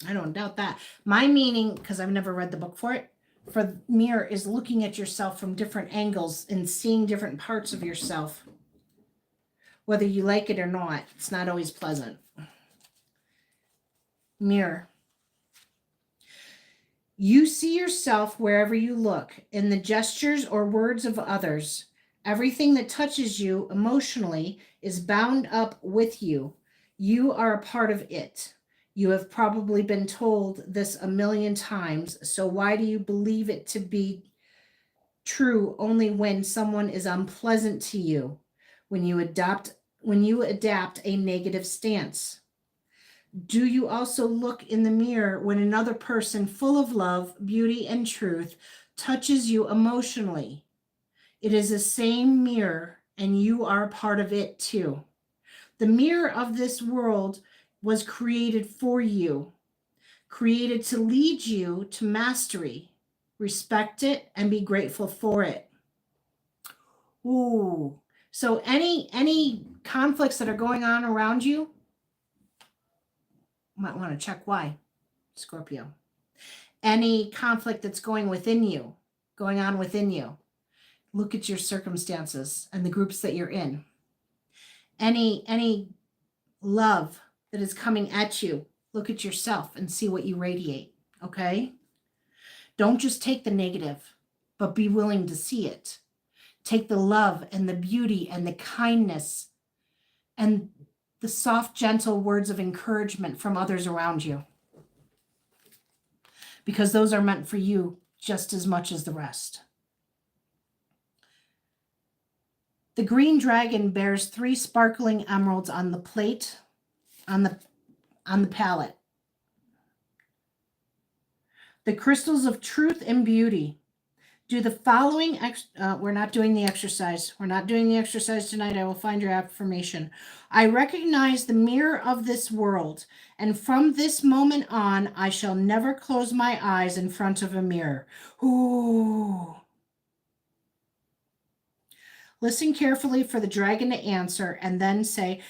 I don't doubt that. My meaning, because I've never read the book for it, for mirror is looking at yourself from different angles and seeing different parts of yourself. Whether you like it or not, it's not always pleasant. Mirror. You see yourself wherever you look, in the gestures or words of others. Everything that touches you emotionally is bound up with you. You are a part of it. You have probably been told this a million times, so why do you believe it to be true only when someone is unpleasant to you, when you adapt a negative stance? Do you also look in the mirror when another person full of love, beauty, and truth touches you emotionally? It is the same mirror, and you are a part of it too. The mirror of this world was created for you, created to lead you to mastery. Respect it and be grateful for it. Ooh. So any conflicts that are going on around you, might want to check why, Scorpio. Any conflict that's going on within you, look at your circumstances and the groups that you're in. Any love that is coming at you, look at yourself and see what you radiate, okay? Don't just take the negative, but be willing to see it. Take the love and the beauty and the kindness and the soft, gentle words of encouragement from others around you. Because those are meant for you just as much as the rest. The green dragon bears 3 sparkling emeralds on the plate, on the palette. The crystals of truth and beauty. Do the following, we're not doing the exercise. We're not doing the exercise tonight. I will find your affirmation. I recognize the mirror of this world, and from this moment on, I shall never close my eyes in front of a mirror. Ooh. Listen carefully for the dragon to answer, and then say,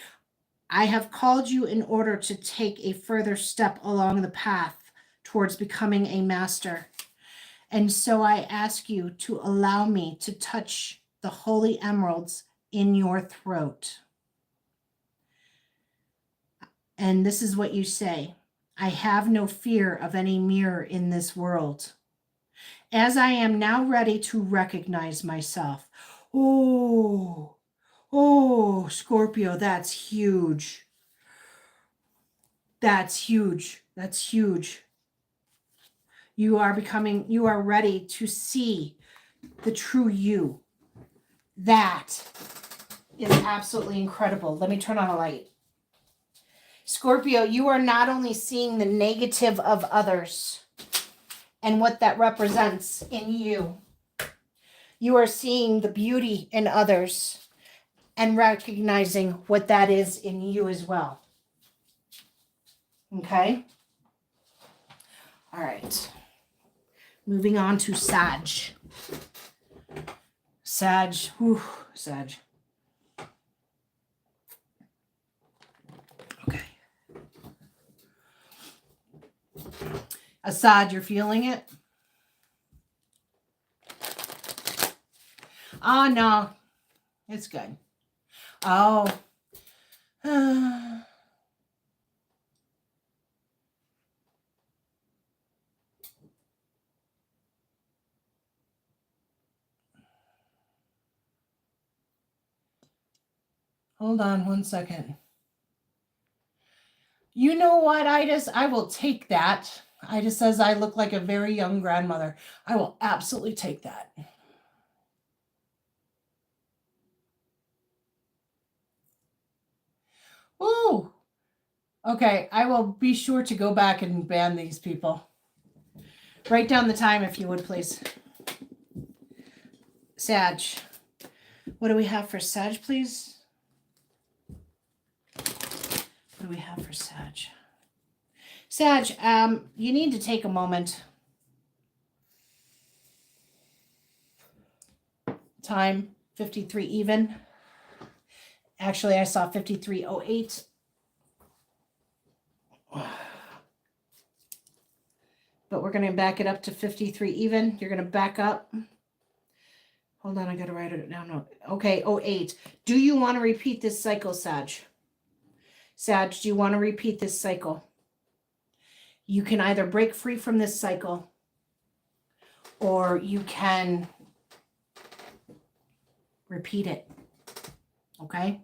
I have called you in order to take a further step along the path towards becoming a master. And so I ask you to allow me to touch the holy emeralds in your throat. And this is what you say. I have no fear of any mirror in this world, as I am now ready to recognize myself. Oh, Scorpio, that's huge. That's huge. That's huge. You are ready to see the true you. That is absolutely incredible. Let me turn on a light. Scorpio, you are not only seeing the negative of others and what that represents in you. You are seeing the beauty in others and recognizing what that is in you as well. Okay? All right. Moving on to Sag. Sag. Whew, Sag. Okay. Sag, you're feeling it? Oh, no. It's good. Oh. Hold on one second. You know what, Idas? I will take that. Idas says I look like a very young grandmother. I will absolutely take that. Ooh. Okay, I will be sure to go back and ban these people. Write down the time if you would, please. Sag. What do we have for Sag, please? What do we have for Sag? Sag, you need to take a moment. Time, 53 even. Actually, I saw 53:08. But we're going to back it up to 53 even. You're going to back up. Hold on, I got to write it down. No. Okay, 08. Do you want to repeat this cycle, Sag? Sag, do you want to repeat this cycle? You can either break free from this cycle, or you can repeat it. Okay?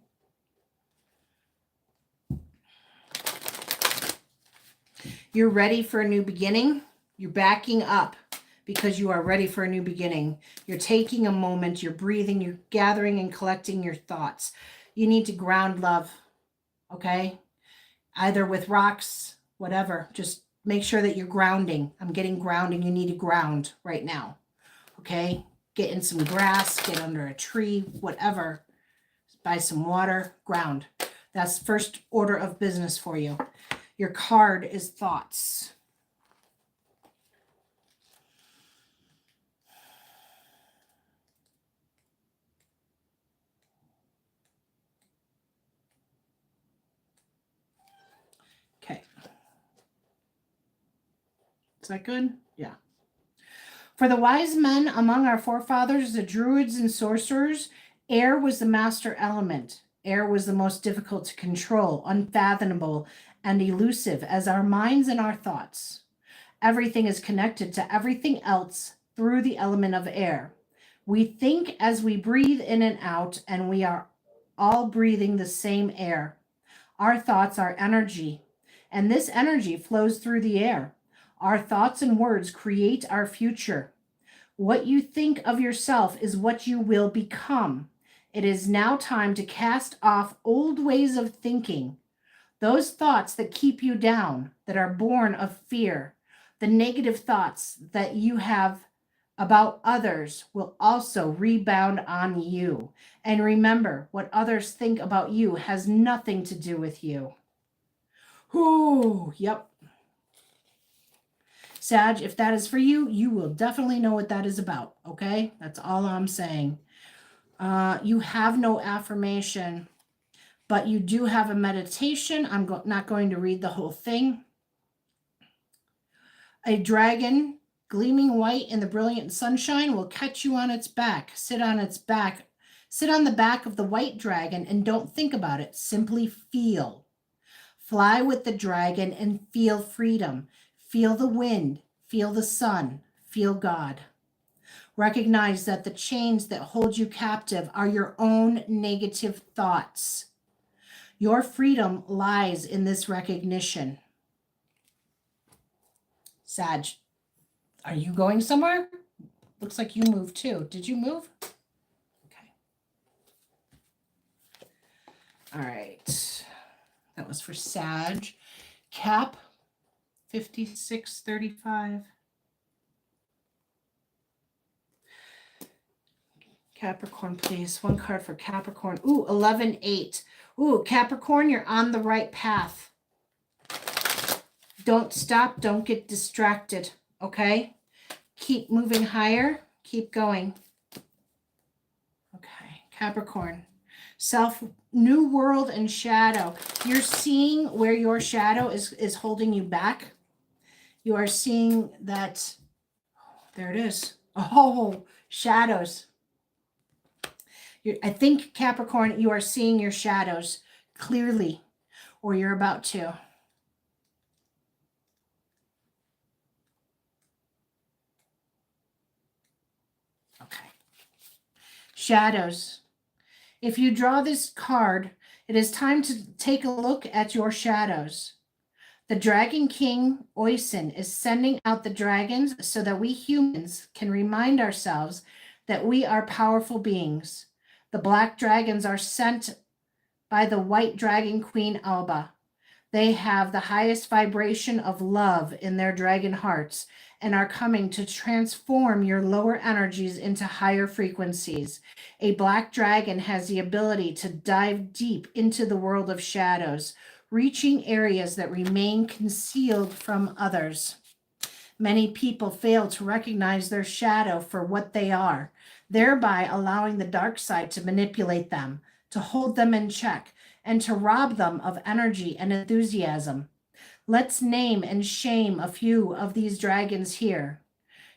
You're ready for a new beginning. You're backing up because you are ready for a new beginning. You're taking a moment, you're breathing, you're gathering and collecting your thoughts. You need to ground, love, okay? Either with rocks, whatever. Just make sure that you're grounding. I'm getting grounding. You need to ground right now, okay? Get in some grass, get under a tree, whatever. Buy some water, ground. That's first order of business for you. Your card is thoughts. Okay. Is that good? Yeah. For the wise men among our forefathers, the druids and sorcerers, air was the master element. Air was the most difficult to control, unfathomable, and elusive as our minds and our thoughts. Everything is connected to everything else through the element of air. We think as we breathe in and out, and we are all breathing the same air. Our thoughts are energy, and this energy flows through the air. Our thoughts and words create our future. What you think of yourself is what you will become. It is now time to cast off old ways of thinking, those thoughts that keep you down, that are born of fear, The negative thoughts that you have about others will also rebound on you. And remember, what others think about you has nothing to do with you. Ooh, yep. Sag, if that is for you, you will definitely know what that is about, okay? That's all I'm saying. You have no affirmation, but you do have a meditation. I'm not going to read the whole thing. A dragon, gleaming white in the brilliant sunshine, will catch you on its back. Sit on its back. Sit on the back of the white dragon and don't think about it. Simply feel. Fly with the dragon and feel freedom. Feel the wind. Feel the sun. Feel God. Recognize that the chains that hold you captive are your own negative thoughts. Your freedom lies in this recognition. Sag, are you going somewhere? Looks like you moved too. Did you move? Okay. All right. That was for Sag. Cap, 5635. Capricorn, please. One card for Capricorn. Ooh, 11-8. Ooh, Capricorn, you're on the right path. Don't stop. Don't get distracted. Okay? Keep moving higher. Keep going. Okay. Capricorn. Self, new world and shadow. You're seeing where your shadow is holding you back. You are seeing that. There it is. Oh, shadows. I think, Capricorn, you are seeing your shadows clearly, or you're about to. Okay. Shadows. If you draw this card, it is time to take a look at your shadows. The Dragon King, Oisin, is sending out the dragons so that we humans can remind ourselves that we are powerful beings. The black dragons are sent by the white dragon queen, Alba. They have the highest vibration of love in their dragon hearts and are coming to transform your lower energies into higher frequencies. A black dragon has the ability to dive deep into the world of shadows, reaching areas that remain concealed from others. Many people fail to recognize their shadow for what they are, thereby allowing the dark side to manipulate them, to hold them in check, and to rob them of energy and enthusiasm. Let's name and shame a few of these dragons here.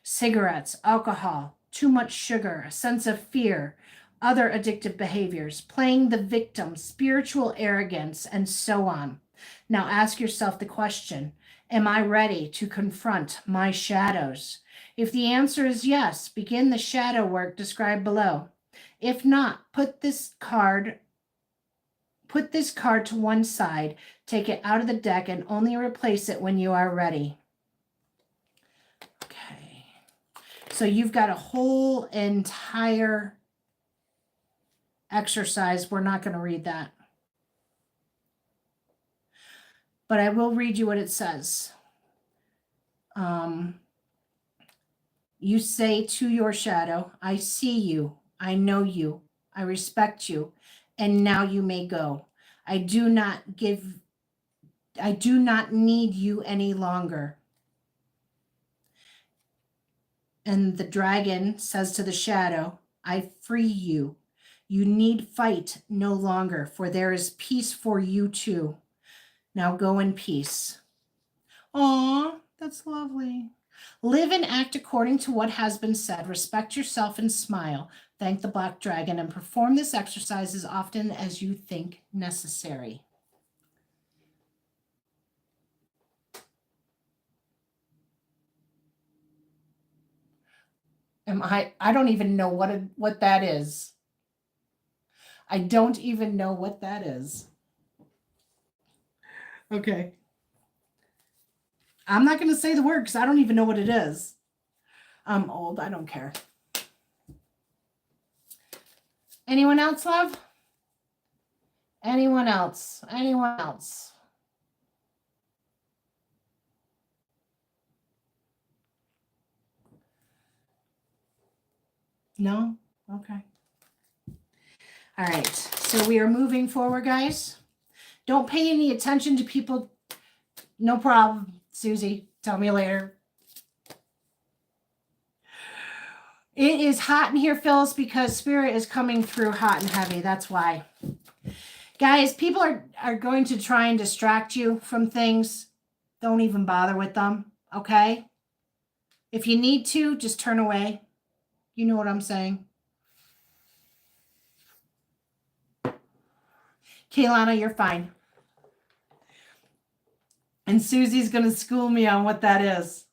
Cigarettes, alcohol, too much sugar, a sense of fear, other addictive behaviors, playing the victim, spiritual arrogance, and so on. Now ask yourself the question, am I ready to confront my shadows? If the answer is yes, begin the shadow work described below. If not, put this card to one side, take it out of the deck, and only replace it when you are ready. Okay. So you've got a whole entire exercise. We're not going to read that. But I will read you what it says. You say to your shadow, I see you, I know you, I respect you, and now you may go. I do not need you any longer. And the dragon says to the shadow, I free you. You need fight no longer, for there is peace for you too. Now go in peace. Aw, that's lovely. Live and act according to what has been said. Respect yourself and smile. Thank the black dragon and perform this exercise as often as you think necessary. I don't even know what that is. I don't even know what that is. Okay. I'm not going to say the word because I don't even know what it is. I'm old. I don't care. Anyone else, love? Anyone else? Anyone else? No? Okay. All right. So we are moving forward, guys. Don't pay any attention to people. No problem, Susie. Tell me later. It is hot in here, Phyllis, because Spirit is coming through hot and heavy. That's why. Guys, people are going to try and distract you from things. Don't even bother with them, okay? If you need to, just turn away. You know what I'm saying. Kaylana, you're fine. And Susie's going to school me on what that is.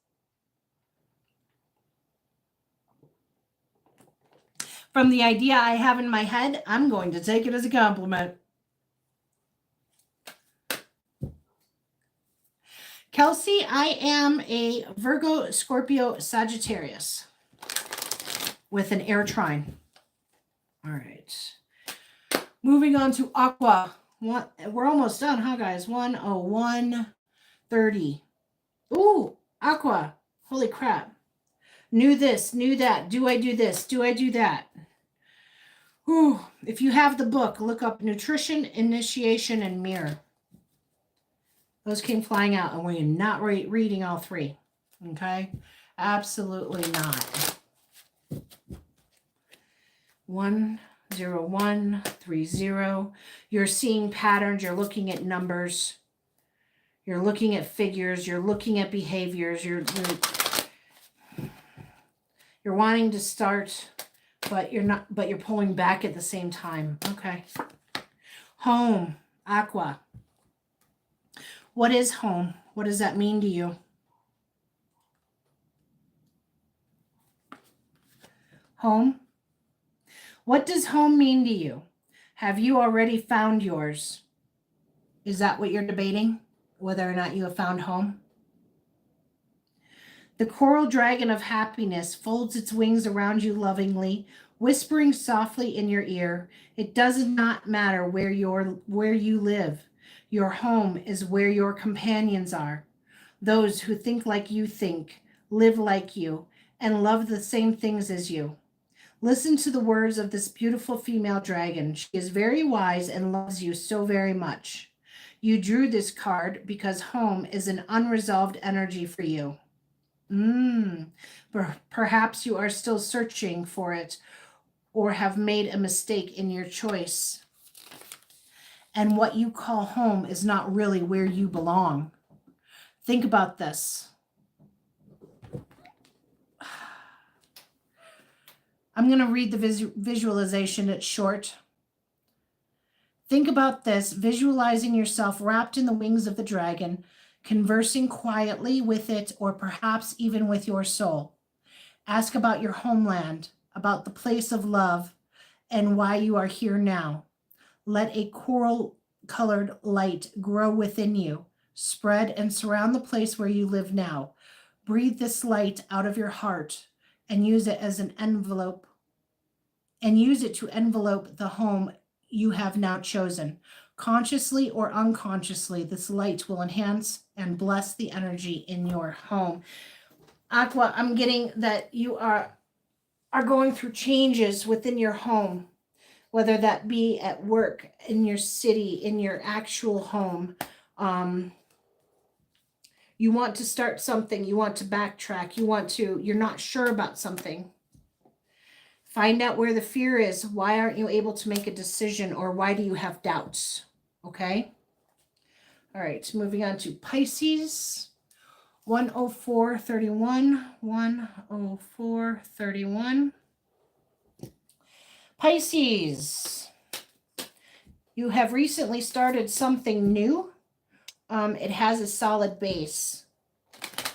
From the idea I have in my head, I'm going to take it as a compliment. Kelsey, I am a Virgo, Scorpio, Sagittarius with an air trine. All right. Moving on to Aqua. We're almost done, huh, guys? 1:01:30. Ooh, Aqua. Holy crap. Knew this, knew that. Do I do this? Do I do that? Ooh, if you have the book, look up Nutrition, Initiation, and Mirror. Those came flying out, and we're not reading all three. Okay? Absolutely not. 1:01:30. You're seeing patterns. You're looking at numbers. You're looking at figures. You're looking at behaviors. You're wanting to start, but you're not. But you're pulling back at the same time. Okay. Home, Aqua. What is home? What does that mean to you? Home? What does home mean to you? Have you already found yours? Is that what you're debating? Whether or not you have found home? The coral dragon of happiness folds its wings around you lovingly, whispering softly in your ear. It does not matter where you live. Your home is where your companions are. Those who think like you think, live like you, and love the same things as you. Listen to the words of this beautiful female dragon. She is very wise and loves you so very much. You drew this card because home is an unresolved energy for you. Perhaps you are still searching for it or have made a mistake in your choice. And what you call home is not really where you belong. Think about this. I'm going to read the visualization. It's short. Think about this, visualizing yourself wrapped in the wings of the dragon, conversing quietly with it, or perhaps even with your soul. Ask about your homeland, about the place of love, and why you are here now. Let a coral-colored light grow within you, spread and surround the place where you live now. Breathe this light out of your heart and use it as an envelope, and use it to envelope the home you have now chosen. Consciously or unconsciously, this light will enhance and bless the energy in your home. Aqua, I'm getting that you are going through changes within your home, whether that be at work, in your city, in your actual home. You want to start something, you want to backtrack, you're not sure about something. Find out where the fear is. Why aren't you able to make a decision, or why do you have doubts? Okay. All right, moving on to Pisces. 1:04:31. 1:04:31. Pisces. You have recently started something new. It has a solid base.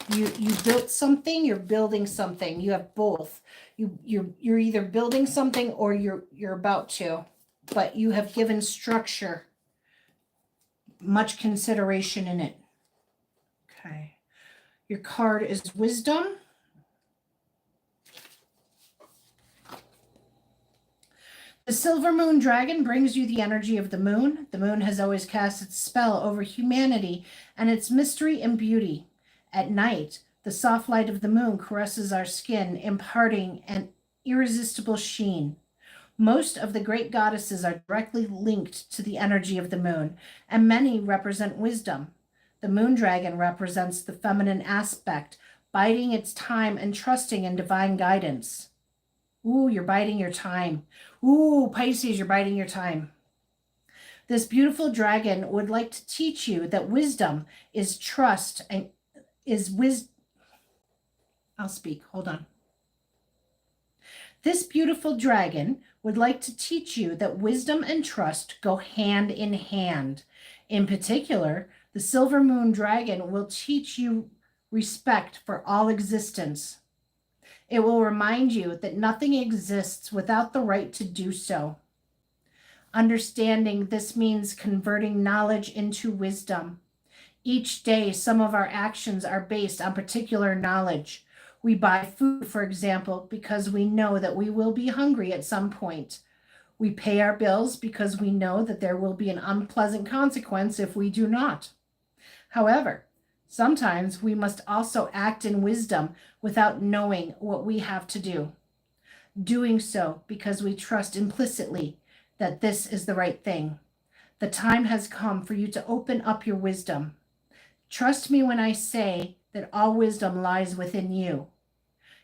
You built something, you're building something. You have both. You're either building something or you're about to, but you have given structure, much consideration in it. Okay. Your card is Wisdom. The silver moon dragon brings you the energy of the moon. The moon has always cast its spell over humanity and its mystery and beauty. At night, the soft light of the moon caresses our skin, imparting an irresistible sheen. Most of the great goddesses are directly linked to the energy of the moon, and many represent wisdom. The moon dragon represents the feminine aspect, biding its time and trusting in divine guidance. Ooh, you're biding your time. Ooh, Pisces, you're biding your time. This beautiful dragon would like to teach you that wisdom is trust and is wisdom. I'll speak. Hold on. This beautiful dragon would like to teach you that wisdom and trust go hand in hand. In particular, the silver moon dragon will teach you respect for all existence. It will remind you that nothing exists without the right to do so. Understanding this means converting knowledge into wisdom. Each day, some of our actions are based on particular knowledge. We buy food, for example, because we know that we will be hungry at some point. We pay our bills because we know that there will be an unpleasant consequence if we do not. However, sometimes we must also act in wisdom without knowing what we have to do. Doing so because we trust implicitly that this is the right thing. The time has come for you to open up your wisdom. Trust me when I say that all wisdom lies within you.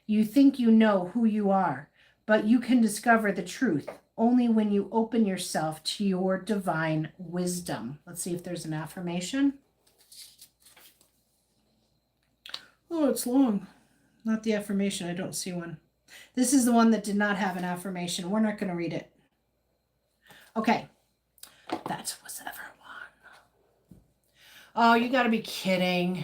You think you know who you are, but you can discover the truth only when you open yourself to your divine wisdom. Let's see if there's an affirmation. Oh, it's long. Not the affirmation. I don't see one. This is the one that did not have an affirmation. We're not going to read it. Okay. That's whichever one. Oh, you got to be kidding.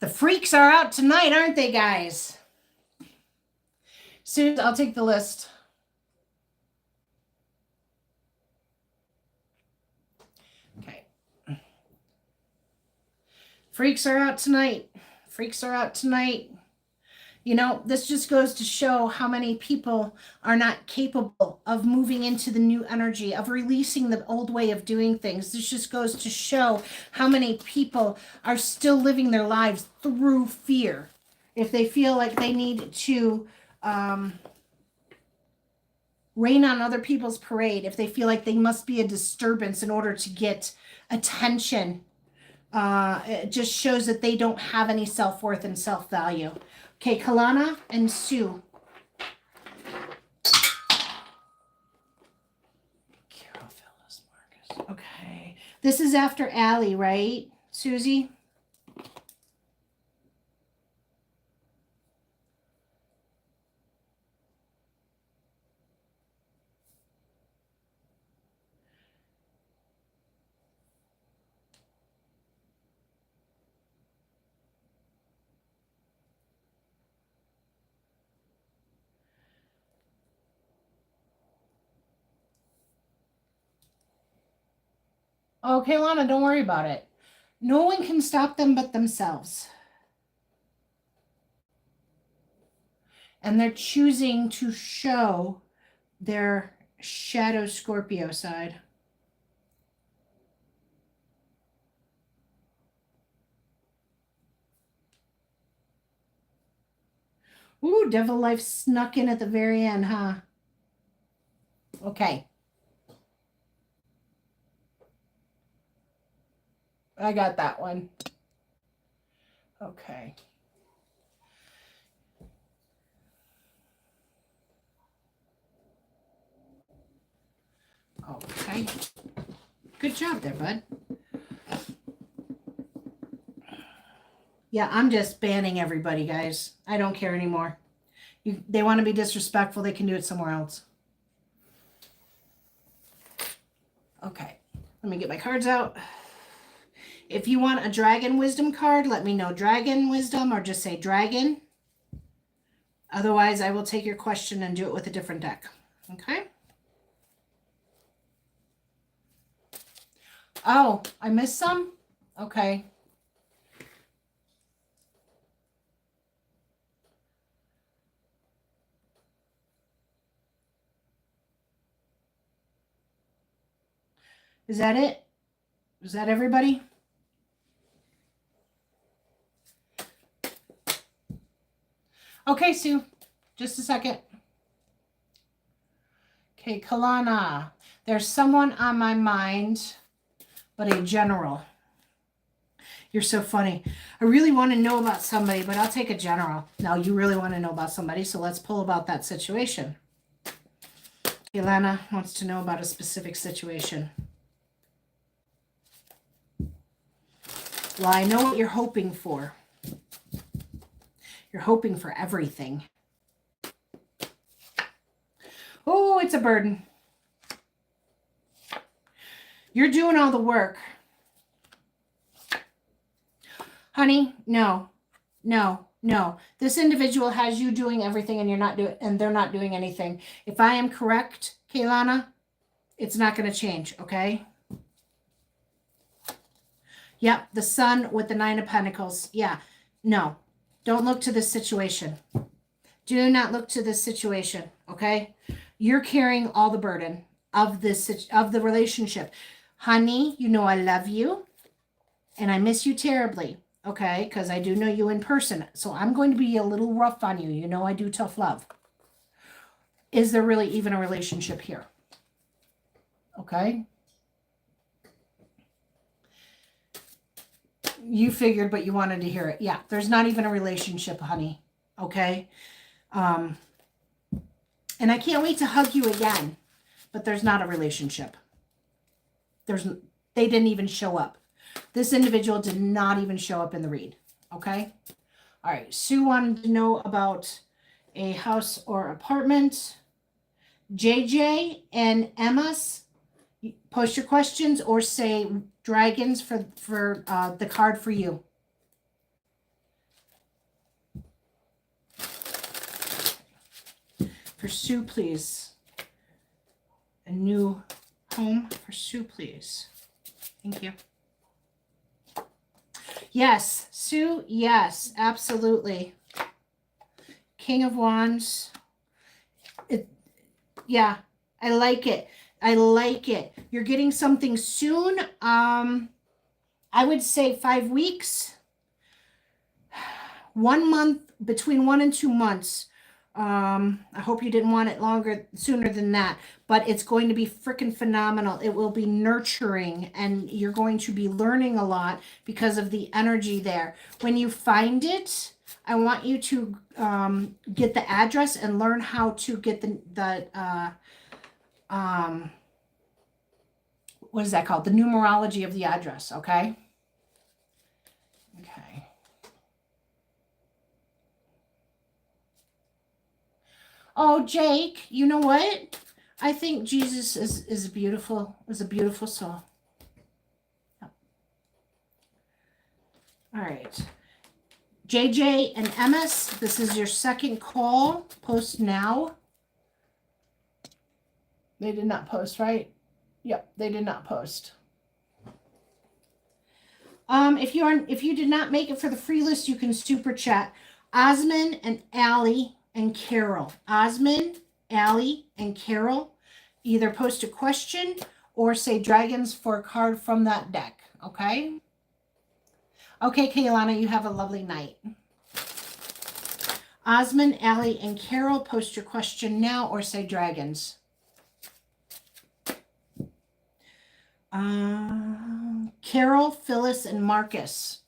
The freaks are out tonight, aren't they, guys? Soon, I'll take the list. Okay. Freaks are out tonight. Freaks are out tonight. You know, this just goes to show how many people are not capable of moving into the new energy, of releasing the old way of doing things. This just goes to show how many people are still living their lives through fear. If they feel like they need to rain on other people's parade, if they feel like they must be a disturbance in order to get attention, it just shows that they don't have any self-worth and self-value. Okay, Kalana and Sue. Carol, Phyllis, Marcus. Okay. This is after Allie, right, Susie? Okay, Lana, don't worry about it. No one can stop them but themselves. And they're choosing to show their shadow Scorpio side. Ooh, devil life snuck in at the very end, huh? Okay. I got that one. Okay. Okay. Good job there, bud. Yeah, I'm just banning everybody, guys. I don't care anymore. They want to be disrespectful, they can do it somewhere else. Okay. Let me get my cards out. If you want a dragon wisdom card, let me know dragon wisdom or just say dragon. Otherwise, I will take your question and do it with a different deck. Okay? Oh, I missed some? Okay. Is that it? Is that everybody? Okay, Sue. Just a second. Okay, Kalana. There's someone on my mind, but a general. You're so funny. I really want to know about somebody, but I'll take a general. Now, you really want to know about somebody, so let's pull about that situation. Ilana wants to know about a specific situation. Well, I know what you're hoping for. You're hoping for everything. Oh, it's a burden. You're doing all the work. Honey, no. This individual has you doing everything and they're not doing anything. If I am correct, Kaylana, it's not going to change, okay? Yep, the Sun with the 9 of Pentacles. Yeah, no. Don't look to this situation. Do not look to this situation, okay? You're carrying all the burden of the relationship. Honey, you know I love you and I miss you terribly, okay? Because I do know you in person. So I'm going to be a little rough on you. You know I do tough love. Is there really even a relationship here? Okay? You figured, but you wanted to hear it. Yeah, there's not even a relationship, honey. Okay? And I can't wait to hug you again, but there's not a relationship. They didn't even show up. This individual did not even show up in the read. Okay? All right. Sue wanted to know about a house or apartment. JJ and Emma's, post your questions or say dragons for the card for you. For Sue, please. A new home for Sue, please. Thank you. Yes, Sue, yes, absolutely. King of Wands. Yeah, I like it. I like it. You're getting something soon. I would say 5 weeks. 1 month, between 1 and 2 months. I hope you didn't want it sooner than that, but it's going to be freaking phenomenal. It will be nurturing and you're going to be learning a lot because of the energy there. When you find it, I want you to get the address and learn how to get what is that called? The numerology of the address, okay? Okay. Oh, Jake, you know what? I think Jesus is a beautiful soul. Yep. All right. JJ and MS, this is your second call. Post now. They did not post, right? Yep, they did not post. If you did not make it for the free list, you can super chat. Osmond and Allie and Carol. Osmond, Allie, and Carol. Either post a question or say dragons for a card from that deck. Okay? Okay, Kaylana, you have a lovely night. Osmond, Allie, and Carol, post your question now or say dragons. Carol, Phyllis, and Marcus.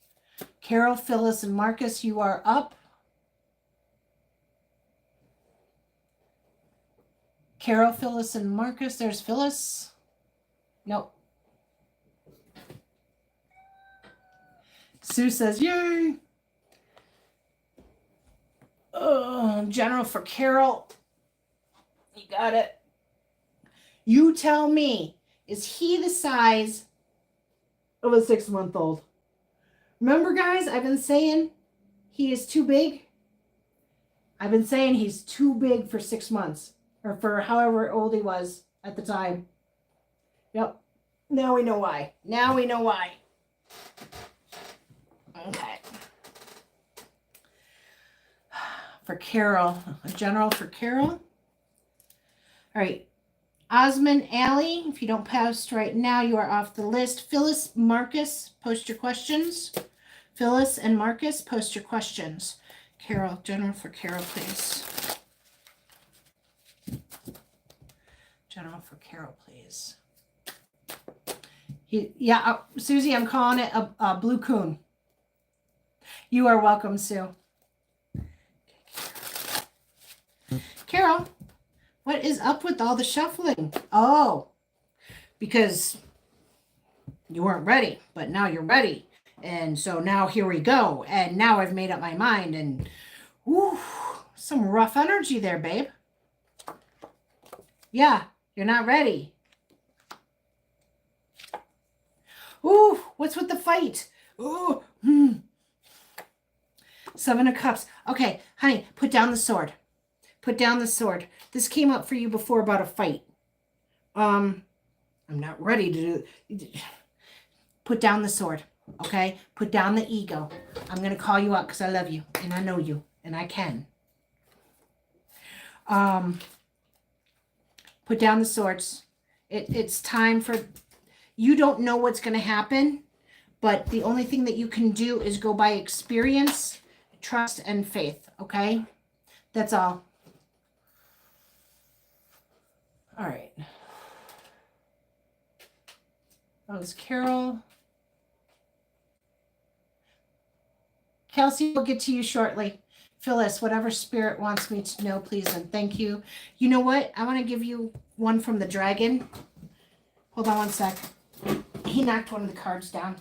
Carol, Phyllis, and Marcus, you are up. Carol, Phyllis, and Marcus. There's Phyllis. Nope. Sue says, yay. Oh, general for Carol. You got it. You tell me, is he the size of a 6-month-old? Remember, guys, I've been saying he is too big. I've been saying he's too big for 6 months. Or for however old he was at the time. Yep. Now we know why. Now we know why. Okay. For Carol. A general for Carol. All right. Osmond Alley, if you don't post right now, you are off the list. Phyllis Marcus, post your questions. Phyllis and Marcus, post your questions. Carol, general for Carol, please. General for Carol, please. Susie, I'm calling it a blue coon. You are welcome, Sue. Carol, what is up with all the shuffling? Oh, because you weren't ready, but now you're ready. And so now here we go. And now I've made up my mind. And whew, some rough energy there, babe. Yeah, you're not ready. Ooh, what's with the fight? Ooh, Seven of Cups. Okay, honey, put down the sword. Put down the sword. This came up for you before about a fight. I'm not ready to do. Put down the sword, okay? Put down the ego. I'm going to call you out because I love you and I know you and I can. Put down the swords. It's time for, you don't know what's going to happen, but the only thing that you can do is go by experience, trust, and faith, okay? That's all. All right. That was Carol. Kelsey will get to you shortly. Phyllis, whatever spirit wants me to know, please, and thank you. You know what? I want to give you one from the dragon. Hold on one sec. He knocked one of the cards down.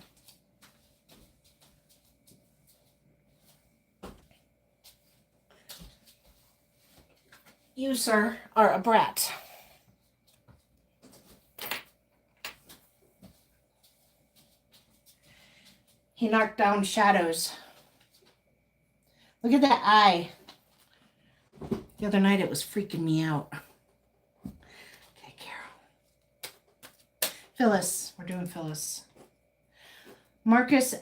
You, sir, are a brat. He knocked down shadows. Look at that eye. The other night it was freaking me out. Okay, Carol. Phyllis. We're doing Phyllis. Marcus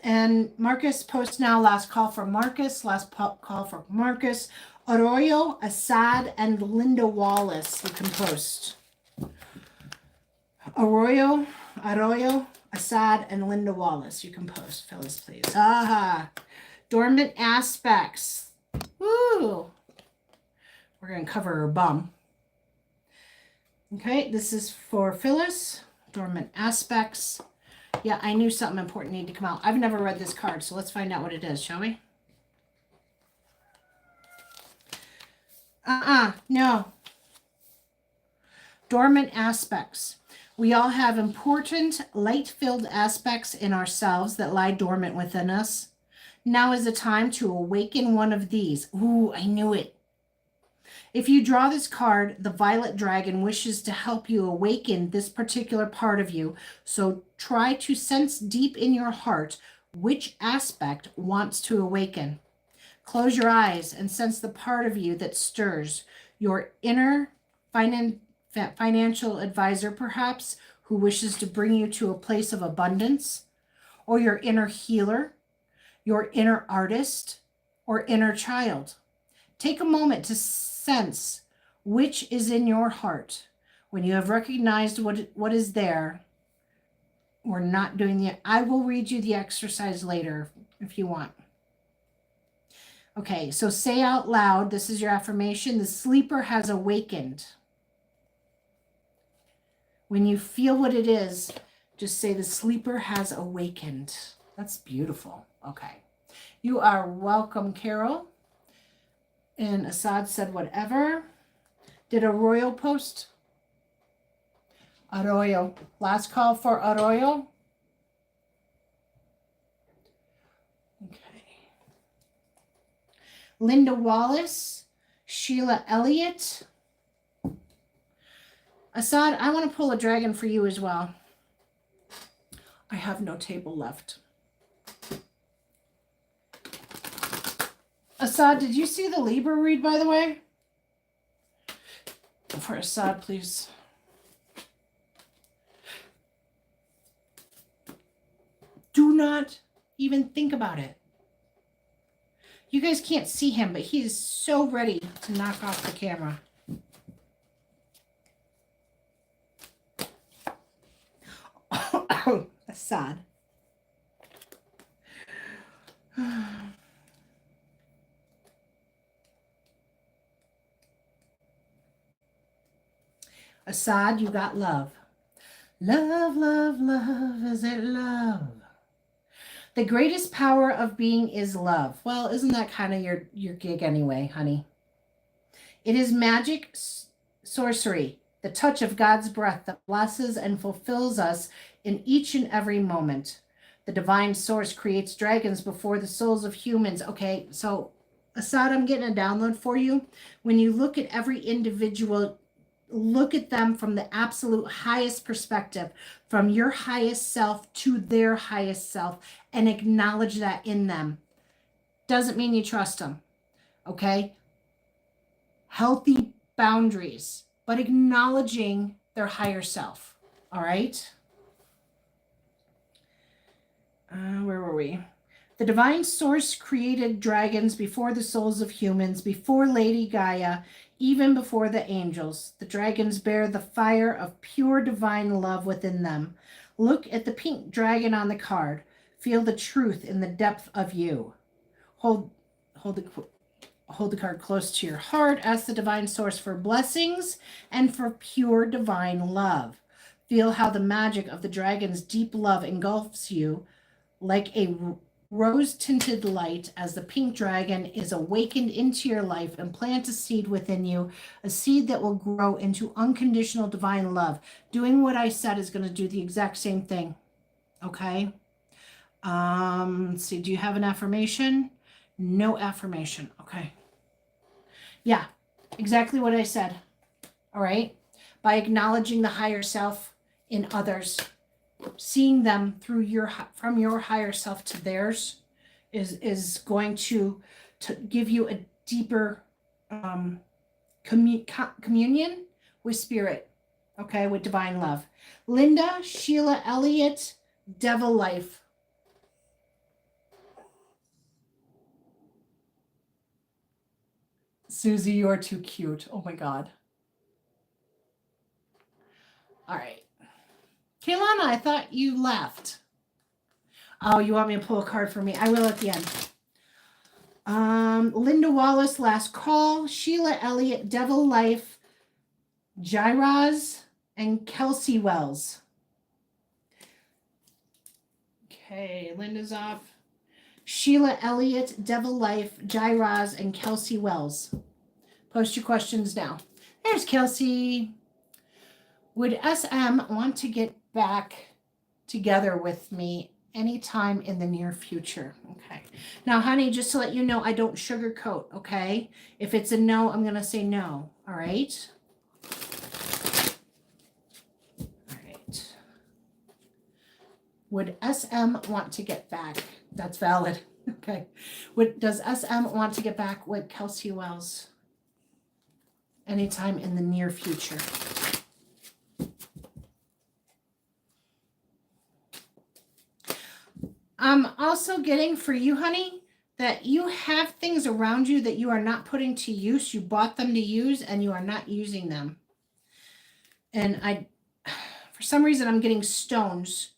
post now. Last call for Marcus. Last call for Marcus. Arroyo, Assad, and Linda Wallace. You can post. Arroyo, Assad, and Linda Wallace. You can post. Phyllis, please. Aha. Dormant aspects. Woo. We're going to cover her bum. Okay, this is for Phyllis. Dormant aspects. Yeah, I knew something important needed to come out. I've never read this card, so let's find out what it is, shall we? No. Dormant aspects. We all have important, light-filled aspects in ourselves that lie dormant within us. Now is the time to awaken one of these. Ooh, I knew it. If you draw this card, the Violet Dragon wishes to help you awaken this particular part of you. So try to sense deep in your heart which aspect wants to awaken. Close your eyes and sense the part of you that stirs. Your inner financial advisor, perhaps, who wishes to bring you to a place of abundance, or your inner healer, your inner artist, or inner child. Take a moment to sense which is in your heart. When you have recognized what is there, we're not doing the, I will read you the exercise later if you want. Okay, so say out loud, this is your affirmation, the sleeper has awakened. When you feel what it is, just say the sleeper has awakened. That's beautiful. Okay. You are welcome, Carol. And Assad said whatever. Did Arroyo post? Arroyo. Last call for Arroyo. Okay. Linda Wallace. Sheila Elliott. Assad, I want to pull a dragon for you as well. I have no table left. Assad, did you see the Libra read, by the way? For Assad, please. Do not even think about it. You guys can't see him, but he is so ready to knock off the camera. Assad. Assad, you got love. Love, love, love, is it love? The greatest power of being is love. Well, isn't that kind of your gig anyway, honey? It is magic, sorcery, the touch of God's breath that blesses and fulfills us in each and every moment. The divine source creates dragons before the souls of humans. Okay, so Assad, I'm getting a download for you. When you look at every individual, look at them from the absolute highest perspective, from your highest self to their highest self, and acknowledge that in them. Doesn't mean you trust them, okay? Healthy boundaries, but acknowledging their higher self, all right? Where were we? The divine source created dragons before the souls of humans, before Lady Gaia, even before the angels. The dragons bear the fire of pure divine love within them. Look at the pink dragon on the card. Feel the truth in the depth of you. Hold the card close to your heart. Ask the divine source for blessings and for pure divine love. Feel how the magic of the dragon's deep love engulfs you like a rose-tinted light as the pink dragon is awakened into your life, and plant a seed within you, a seed that will grow into unconditional divine love. Doing what I said is going to do the exact same thing. Okay? Let's see. Do you have an affirmation? No affirmation. Okay. Yeah, exactly what I said. All right? By acknowledging the higher self in others, seeing them through from your higher self to theirs is going to give you a deeper communion with spirit, okay, with divine love. Linda, Sheila, Elliott, Devil Life. Susie, you're too cute. Oh my God. All right. Kaylana, I thought you left. Oh, you want me to pull a card for me? I will at the end. Linda Wallace, Last Call. Sheila Elliott, Devil Life. Jairaz and Kelsey Wells. Okay, Linda's off. Sheila Elliott, Devil Life, Jairaz, and Kelsey Wells. Post your questions now. There's Kelsey. Would SM want to get back together with me anytime in the near future? Okay. Now, honey, just to let you know, I don't sugarcoat, okay? If it's a no, I'm going to say no, all right? All right. Would SM want to get back? That's valid. Okay. Does SM want to get back with Kelsey Wells anytime in the near future? I'm also getting for you, honey, that you have things around you that you are not putting to use. You bought them to use and you are not using them. And for some reason, I'm getting stones.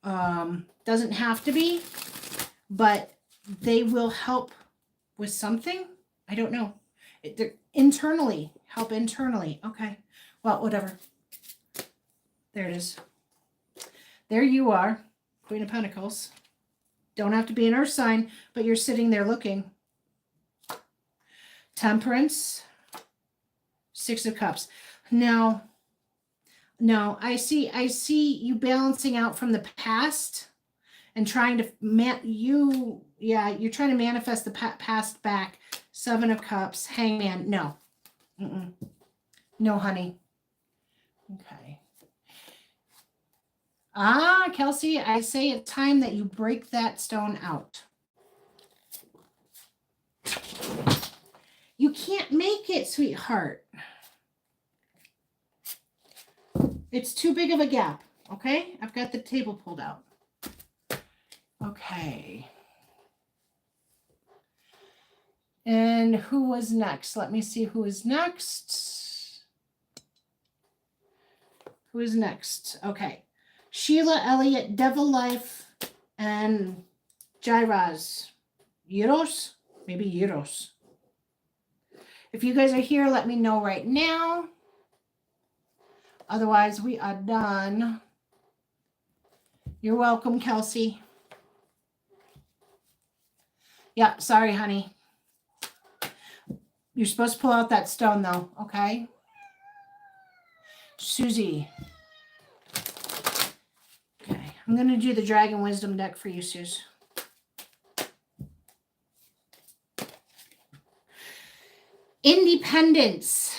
Doesn't have to be, but they will help with something. I don't know. They're internally, help internally. Okay. Well, whatever. There it is. There you are. Queen of Pentacles. Don't have to be an earth sign, but you're sitting there looking. Temperance. Six of Cups. Now, no, I see you balancing out from the past and trying to you're trying to manifest the past back. Seven of Cups, Hangman. No. No, honey. Okay. Kelsey, I say it's time that you break that stone out. You can't make it, sweetheart. It's too big of a gap, okay? I've got the table pulled out. Okay. And who was next? Let me see who is next. Who is next? Okay. Sheila Elliott, Devil Life, and Jairaz. Euros? Maybe Euros. If you guys are here, let me know right now. Otherwise, we are done. You're welcome, Kelsey. Yeah, sorry, honey. You're supposed to pull out that stone, though, okay? Susie. Okay, I'm going to do the Dragon Wisdom deck for you, Suze. Independence.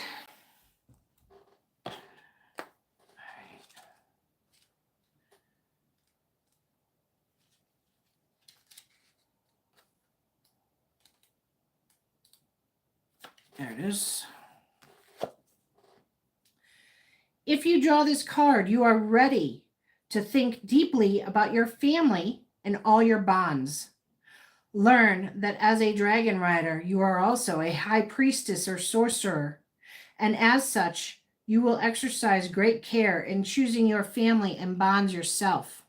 There it is. If you draw this card, you are ready to think deeply about your family and all your bonds. Learn that as a dragon rider, you are also a high priestess or sorcerer, and as such, you will exercise great care in choosing your family and bonds yourself.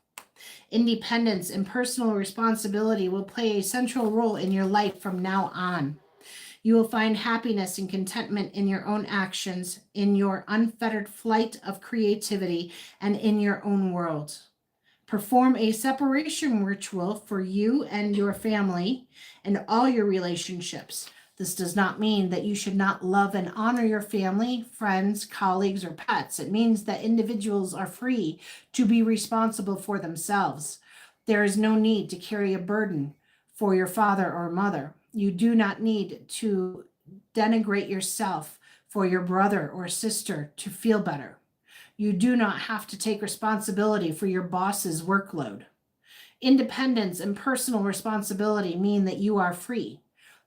Independence and personal responsibility will play a central role in your life from now on. You will find happiness and contentment in your own actions, in your unfettered flight of creativity, and in your own world. Perform a separation ritual for you and your family and all your relationships. This does not mean that you should not love and honor your family, friends, colleagues, or pets. It means that individuals are free to be responsible for themselves. There is no need to carry a burden for your father or mother. You do not need to denigrate yourself for your brother or sister to feel better. You do not have to take responsibility for your boss's workload. Independence and personal responsibility mean that you are free.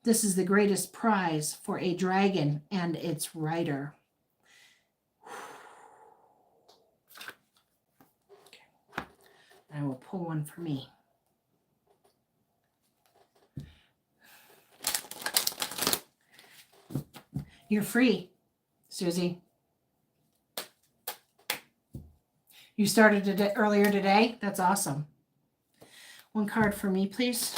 This is the greatest prize for a dragon and its rider. Okay. I will pull one for me. You're free, Susie. You started it earlier today? That's awesome. One card for me, please.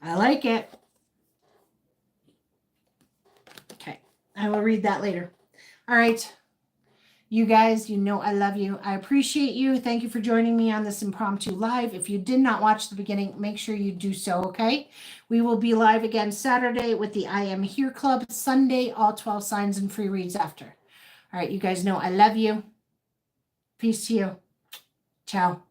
I like it. Okay, I will read that later. All right. You guys, you know I love you. I appreciate you. Thank you for joining me on this impromptu live. If you did not watch the beginning, make sure you do so, okay? We will be live again Saturday with the I Am Here Club. Sunday, all 12 signs and free reads after. All right, you guys know I love you. Peace to you. Ciao.